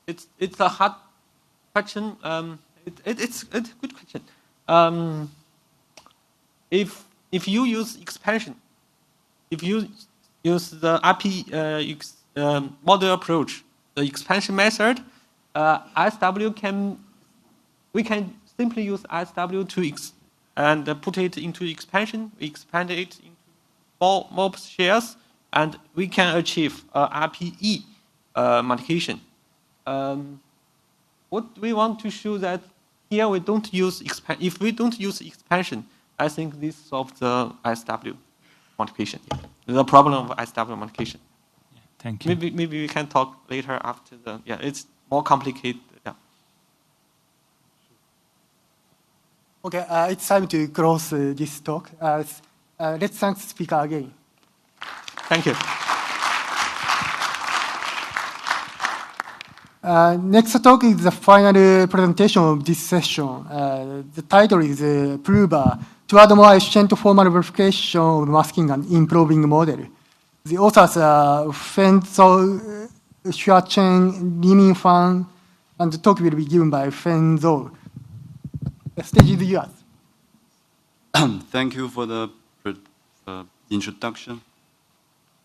it's a hard question. It's a good question. If you use expansion, if you use the RP model approach, the expansion method, we can simply use ISW and put it into expansion. We expand it into more shares, and we can achieve RPE modification. What we want to show that here we don't use if we don't use expansion, I think this solves the ISW modification. The problem of ISW modification. Yeah, thank you. Maybe we can talk later after the. Yeah, it's more complicated. Yeah. Okay, it's time to close this talk. Let's thank the speaker again. Thank you. Next talk is the final presentation of this session. The title is Prover to add more efficient formal verification of masking and improving model. The authors are Feng Zhou, Xua Chen, Limin Fan, and the talk will be given by Feng Zhou. The stage is yours. Thank you for the introduction.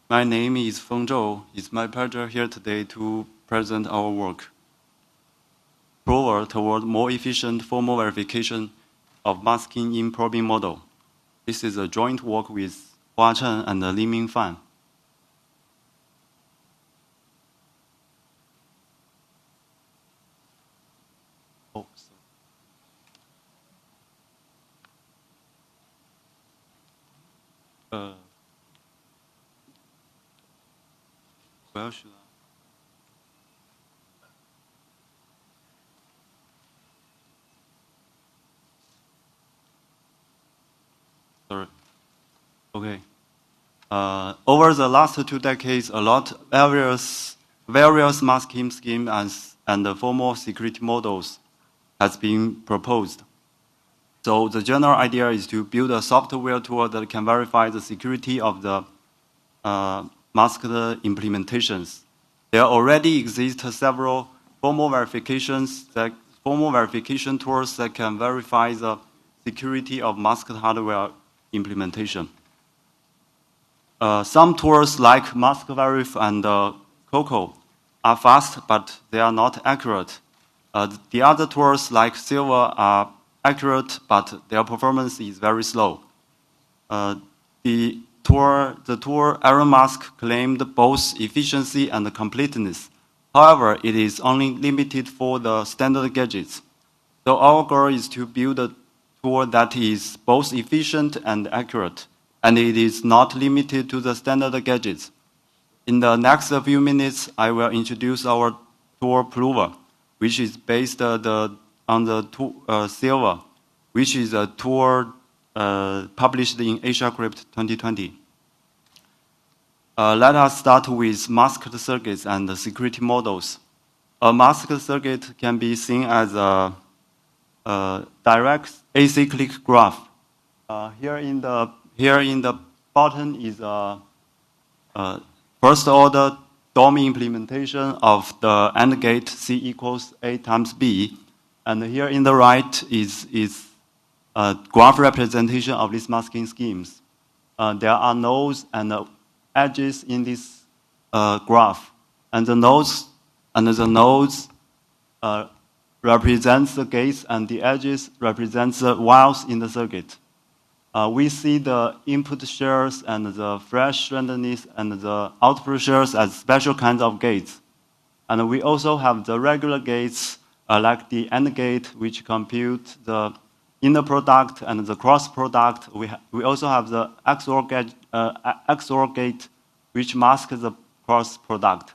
My name is Feng Zhou. It's my pleasure here today to present our work. Prover toward more efficient formal verification of masking in probing model. This is a joint work with Hua Chen and Limin Fan. Oh, so. Where should I? Sorry. Okay. Over the last 2 decades, various masking schemes and formal security models has been proposed. So the general idea is to build a software tool that can verify the security of the masked implementations. There already exist several formal verification tools that can verify the security of masked hardware implementation. Some tools like MaskVerif and Coco are fast, but they are not accurate. The other tools like Silver are accurate, but their performance is very slow. The Tour error mask claimed both efficiency and completeness. However, it is only limited for the standard gadgets. So our goal is to build a tool that is both efficient and accurate, and it is not limited to the standard gadgets. In the next few minutes, I will introduce our tool Prover, which is based on the Silver, which is a tool published in AsiaCrypt 2020. Let us start with masked circuits and the security models. A masked circuit can be seen as a direct acyclic graph. Here in the bottom is a first order DOM implementation of the AND gate C equals A times B, and here in the right is a graph representation of these masking schemes. There are nodes and edges in this graph, and the nodes represents the gates, and the edges represents the whiles in the circuit. We see the input shares and the flash randomness and the output shares as special kinds of gates. And we also have the regular gates like the AND gate, which compute the inner product and the cross product. We also have the XOR gate, which masks the cross product.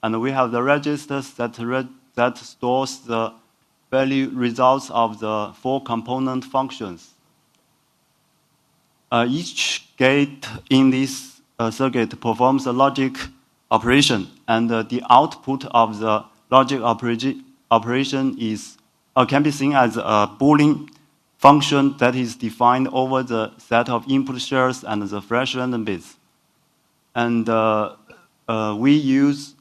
And we have the registers that stores the value results of the 4 component functions. Each gate in this circuit performs a logic operation, and the output of the logic operation can be seen as a Boolean function that is defined over the set of input shares and the flash random bits. And we use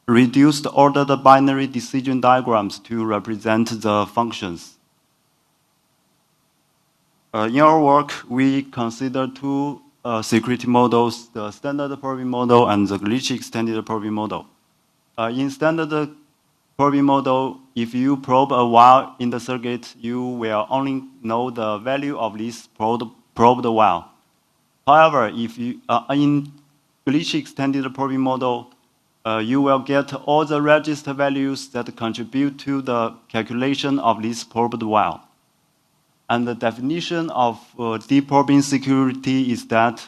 reduced ordered binary decision diagrams to represent the functions. In our work, we consider 2 security models, the standard probing model and the glitch extended probing model. In standard probing model, if you probe a while in the circuit, you will only know the value of this probed while. However, if you in glitch extended probing model, you will get all the register values that contribute to the calculation of this probed while. And the definition of deep probing security is that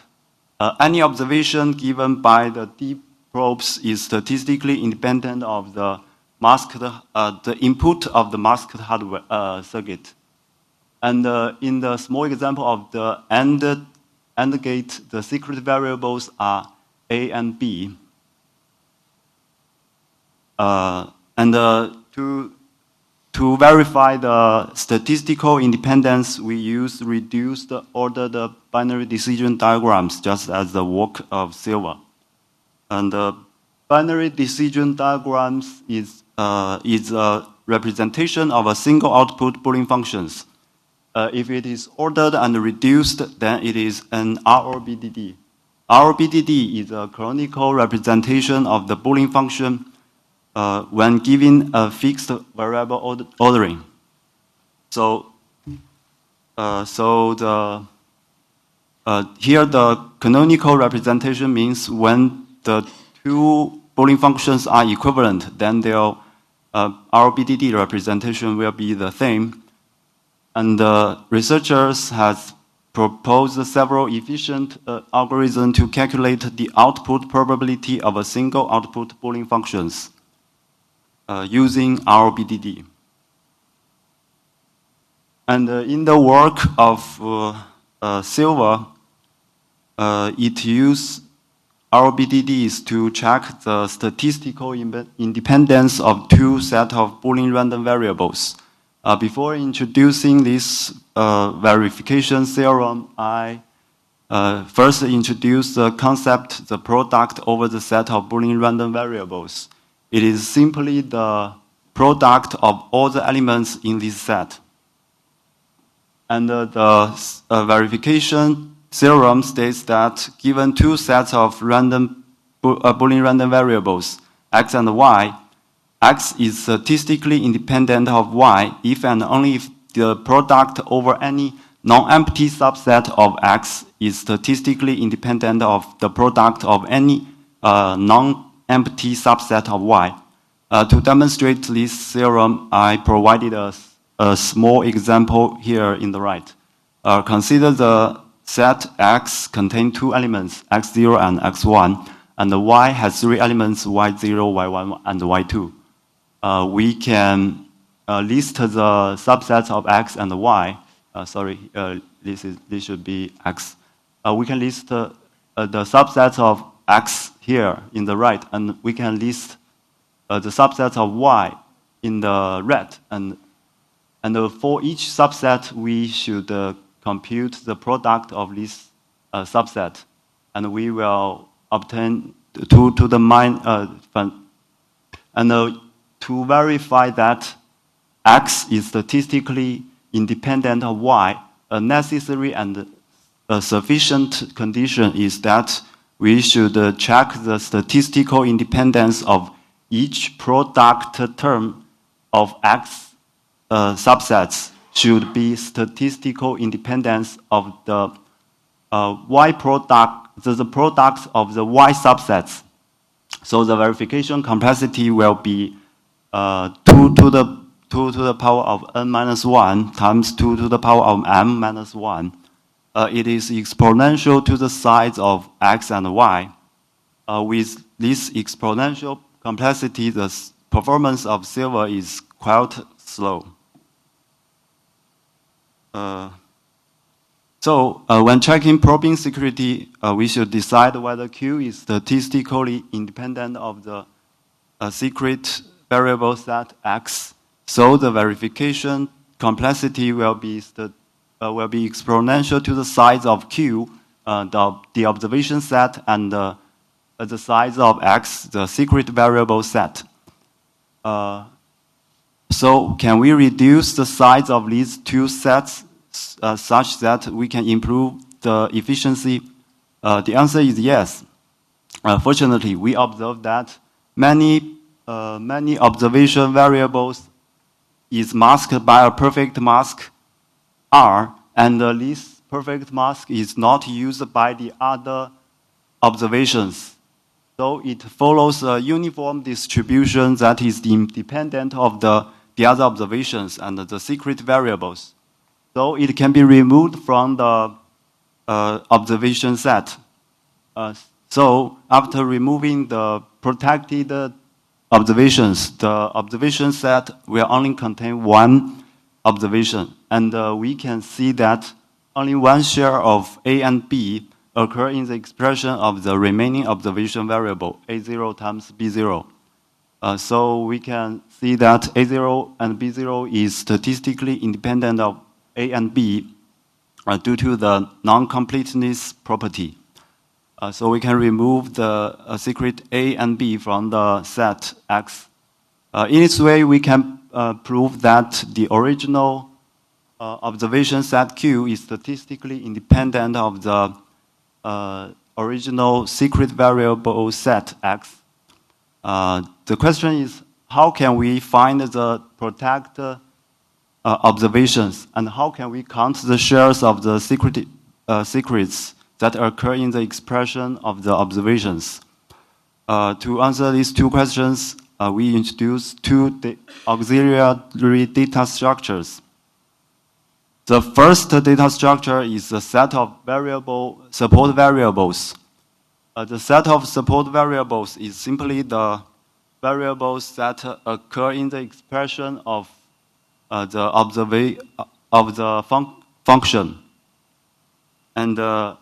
any observation given by the deep probes is statistically independent of the the input of the masked hardware circuit. And in the small example of the AND gate, the secret variables are A and B. To verify the statistical independence, we use reduced ordered binary decision diagrams, just as the work of Silver. And the binary decision diagrams is a representation of a single output Boolean functions. If it is ordered and reduced, then it is an ROBDD. ROBDD is a canonical representation of the Boolean function when given a fixed variable ordering. So here the canonical representation means when the 2 Boolean functions are equivalent, then their ROBDD representation will be the same. And researchers have proposed several efficient algorithms to calculate the output probability of a single output Boolean functions using ROBDD. And in the work of Silver, it used ROBDDs to check the statistical independence of 2 sets of Boolean random variables. Before introducing this verification theorem, I first introduced the concept, the product over the set of Boolean random variables. It is simply the product of all the elements in this set. And the verification theorem states that given 2 sets of Boolean random variables, x and y, x is statistically independent of y if and only if the product over any non-empty subset of X is statistically independent of the product of any non-empty subset of Y. To demonstrate this theorem, I provided a small example here in the right. Consider the set X contain two elements, X0 and X1, and the Y has three elements, Y0, Y1, and Y2. We can list the subsets of X and Y. This should be X. We can list the subsets of X here in the right, and we can list the subsets of Y in the red. And for each subset, we should compute the product of this subset, and we will obtain to verify that X is statistically independent of Y. A necessary and a sufficient condition is that we should check the statistical independence of each product term of X subsets should be statistical independence of the Y product, the products of the Y subsets. So the verification complexity will be 2 to the power of n minus 1 times 2 to the power of m minus 1. It is exponential to the size of X and Y. With this exponential complexity, the performance of silver is quite slow. When checking probing security, we should decide whether Q is statistically independent of the secret variable set X. So the verification complexity will be exponential to the size of Q, the observation set, and the size of X, the secret variable set. So can we reduce the size of these two sets such that we can improve the efficiency? The answer is yes. Fortunately, we observed that many observation variables is masked by a perfect mask R, and this perfect mask is not used by the other observations. So it follows a uniform distribution that is independent of the other observations and the secret variables. So it can be removed from the observation set. So after removing the protected observations, the observation set will only contain one observation. And we can see that only one share of A and B occur in the expression of the remaining observation variable, A0 times B0. So we can see that A0 and B0 is statistically independent of A and B due to the non-completeness property. So we can remove the secret A and B from the set X. In this way, we can prove that the original observation set Q is statistically independent of the original secret variable set X. The question is, how can we find the protected observations, and how can we count the shares of the secrets that occur in the expression of the observations? To answer these two questions, we introduce two auxiliary data structures. The first data structure is a set of support variables. The set of support variables is simply the variables that occur in the expression of the function. And the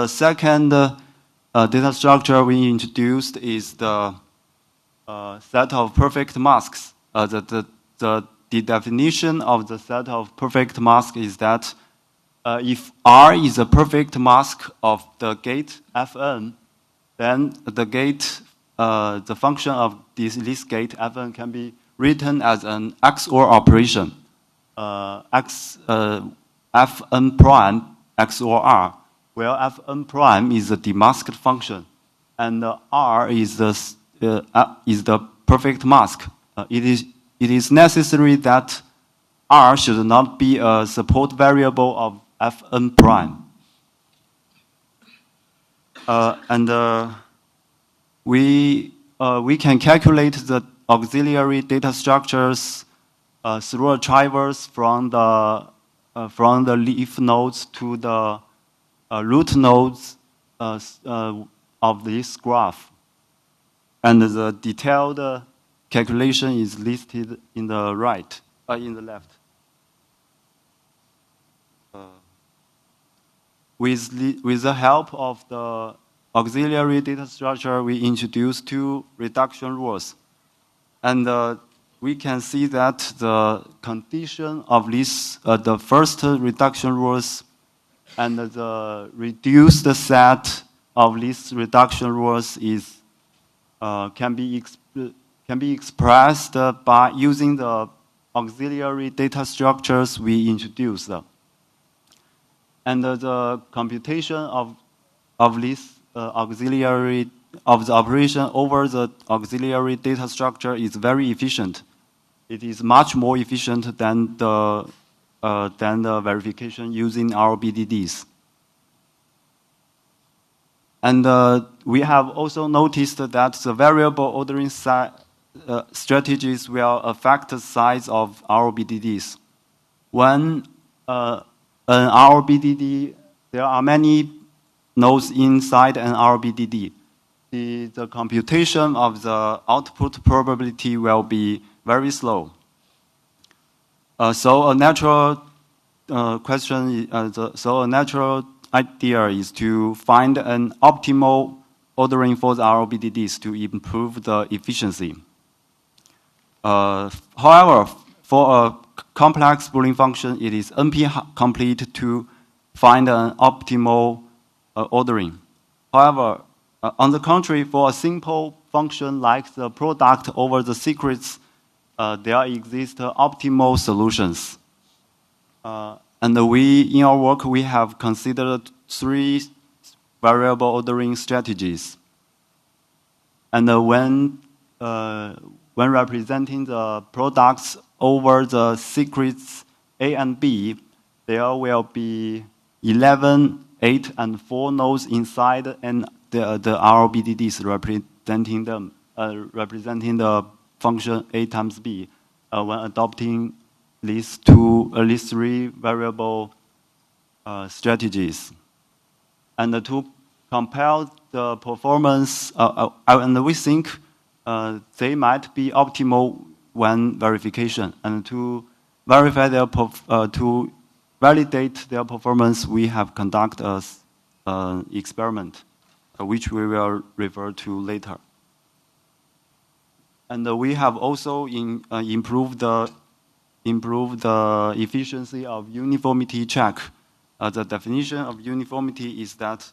second data structure we introduced is the set of perfect masks. The definition of the set of perfect masks is that if R is a perfect mask of the gate Fn, then the function of this gate Fn can be written as an XOR operation. Fn prime XOR R, where Fn prime is a demasked function, and R is is the perfect mask. It is necessary that R should not be a support variable of Fn prime. We can calculate the auxiliary data structures through a traverse from the leaf nodes to the root nodes of this graph. And the detailed calculation is listed in the left. With the help of the auxiliary data structure, we introduced two reduction rules. And we can see that the condition of this, the first reduction rules and the reduced set of these reduction rules is can be expressed by using the auxiliary data structures we introduced. And the computation of this the operation over the auxiliary data structure is very efficient. It is much more efficient than the verification using our BDDs. And we have also noticed that the variable ordering strategies will affect the size of our BDDs. When in our BDD, there are many nodes inside an RBDD. The computation of the output probability will be very slow. So a natural idea is to find an optimal ordering for the RBDDs to improve the efficiency. However, for a complex Boolean function, it is NP-complete to find an optimal ordering. However, on the contrary, for a simple function like the product over the secrets, there exist optimal solutions. And in our work, we have considered three variable ordering strategies. And when representing the products over the secrets A and B, there will be 11, 8, and 4 nodes inside, and the RBDDs representing the function A times B when adopting these three variable strategies. And to compare the performance, and we think they might be optimal when verification. And to verify to validate their performance, we have conducted an experiment, which we will refer to later. And we have also improved the efficiency of uniformity check. The definition of uniformity is that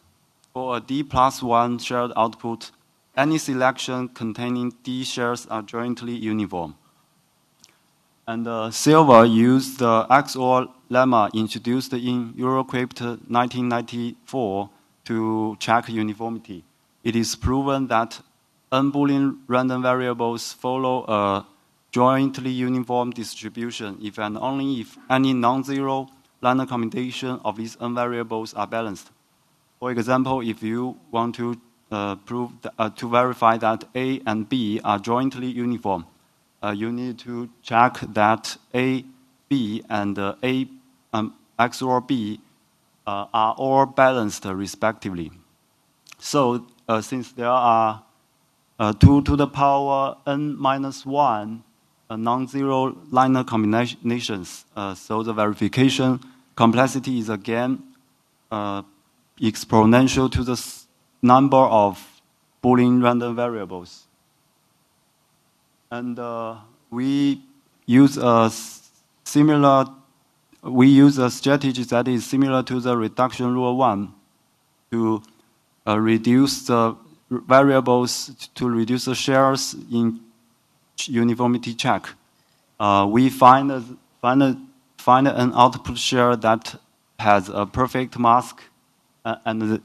for a D+1 shared output, any selection containing D shares are jointly uniform. And Silver used the XOR lemma introduced in Eurocrypt 1994 to check uniformity. It is proven that n Boolean random variables follow a jointly uniform distribution if and only if any non-zero linear combination of these n variables are balanced. For example, if you want to to verify that A and B are jointly uniform, you need to check that A, B, and A XOR B are all balanced respectively. So since there are 2 to the power n minus 1 non-zero linear combinations, so the verification complexity is again exponential to the number of Boolean random variables. And we use a strategy that is similar to the reduction rule 1 to reduce the variables, to reduce the shares in uniformity check. We find an output share that has a perfect mask, and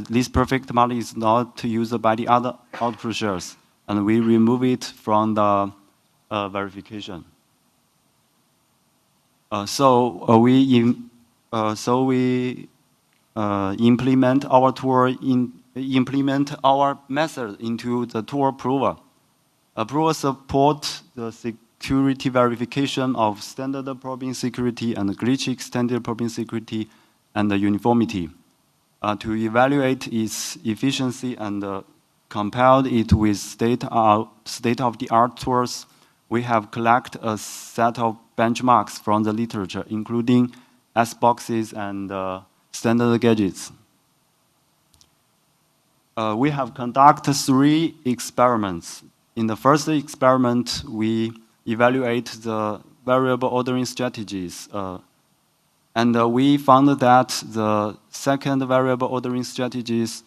this perfect mask is not used by the other output shares. and we remove it from the verification. So we implement our tool implement our method into the tool prover. Prover support the security verification of standard probing security and glitch extended probing security and the uniformity. To evaluate its efficiency and compare it with state-of-the-art tools, we have collected a set of benchmarks from the literature, including S-boxes and standard gadgets. We have conducted 3 experiments. In the first experiment, we evaluate the variable ordering strategies. And we found that the second variable ordering strategies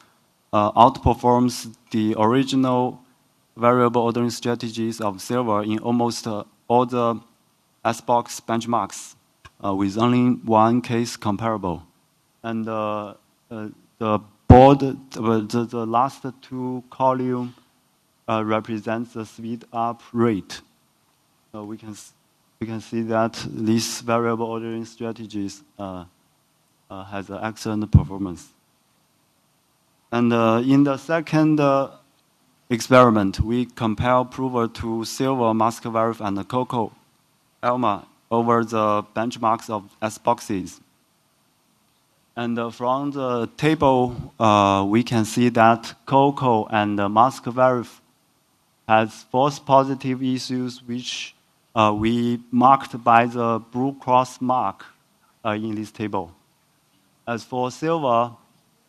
outperforms the original variable ordering strategies of silver in almost all the S-box benchmarks, with only one case comparable. And the last 2 columns represents the speed up rate. We can see that these variable ordering strategies has an excellent performance. And in the second experiment, we compare prover to silver, Muscovyrus, and Cocoa Elma over the benchmarks of S-boxes. And from the table, we can see that Cocoa and Muscovyrus has false positive issues, which we marked by the blue cross mark in this table. As for silver,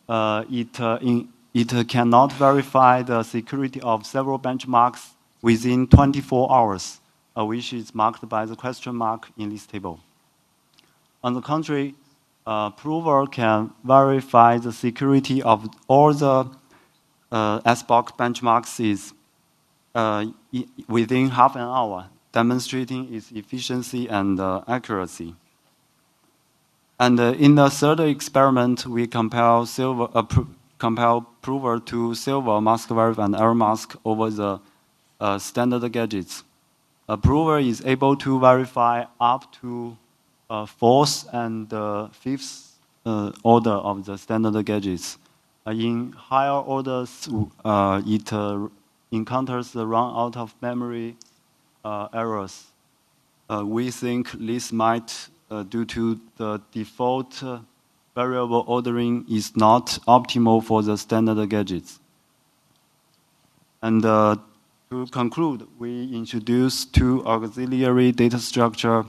it cannot verify the security of several benchmarks within 24 hours, which is marked by the question mark in this table. On the contrary, prover can verify the security of all the S-box benchmarks within half an hour, demonstrating its efficiency and accuracy. And in the third experiment, we compare prover to silver, Muscovyrus, and Aeromask over the standard gadgets. A prover is able to verify up to 4th and 5th order of the standard gadgets. In higher orders, it encounters the run out of memory errors. We think this might, due to the default variable ordering, is not optimal for the standard gadgets. And to conclude, we introduced 2 auxiliary data structure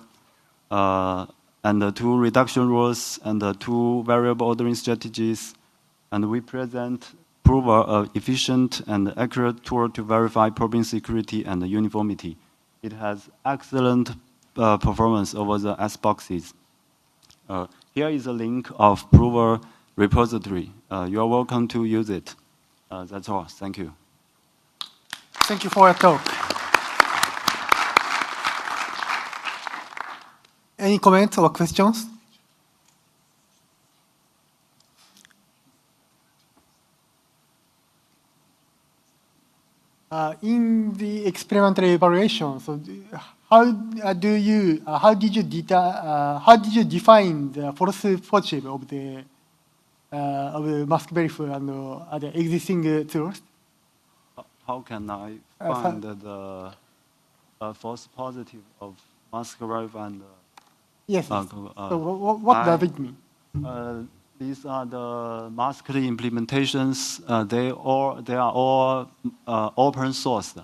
and 2 reduction rules and 2 variable ordering strategies, and we present prover an efficient and accurate tool to verify probing security and uniformity. It has excellent performance over the S-boxes. Here is a link of prover repository. You are welcome to use it. That's all. Thank you. Thank you for your talk. Any comments or questions? In the experimental evaluation, so how did you define the false positive of the Muscovyrus and other existing tools? How can I find the false positive of Muscovyrus and? Yes. So what does it mean? These are the masked implementations. They are all open source,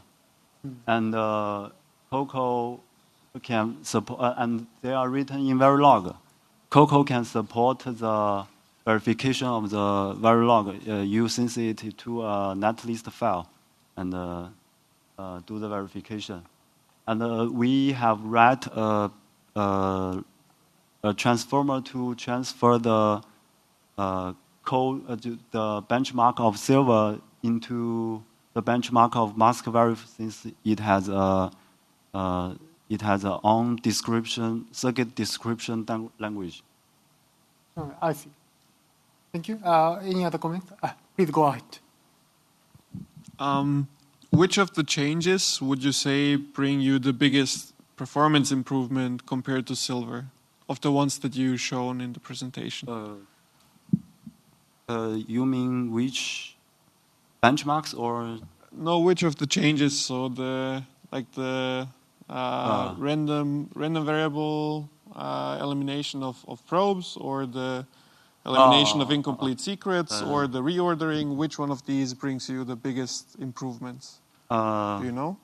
and Cocoa can support, and they are written in Verilog. Cocoa can support the verification of the Verilog. You sync it to a netlist file and do the verification. And we have read a transformer to transfer the code, the benchmark of silver into the benchmark of Muscovyrus, since it has a own description, circuit description language. I see. Thank you. Any other comments? Please go ahead. which of the changes would you say bring you the biggest performance improvement compared to silver, of the ones that you shown in the presentation? You mean which benchmarks or? No, which of the changes? So the random variable elimination of probes, or the elimination of incomplete secrets, or the reordering. Which one of these brings you the biggest improvements? Do you know?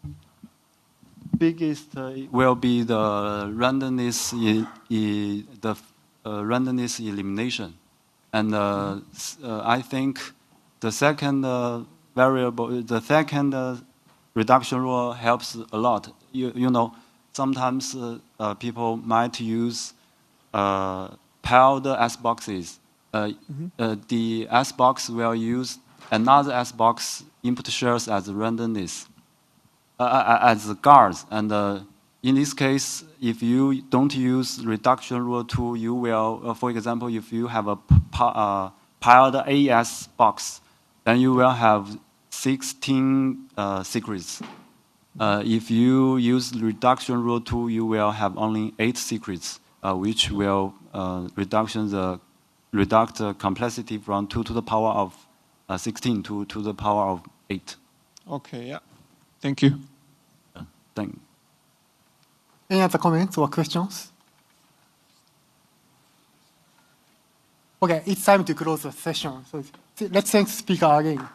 Biggest will be the randomness randomness elimination, and I think the second variable, the second reduction rule helps a lot. You know, sometimes people might use paired S boxes. The S box will use another S box input shares as randomness, as guards. And in this case, if you don't use reduction rule 2, you will, for example, if you have a paired AS box, then you will have 16 secrets. If you use reduction rule 2, you will have only 8 secrets, which will reduce the complexity from 2 to the power of 16 to the power of 8. Okay, yeah. Thank you. Any other comments or questions? Okay, it's time to close the session. So let's thank the speaker again.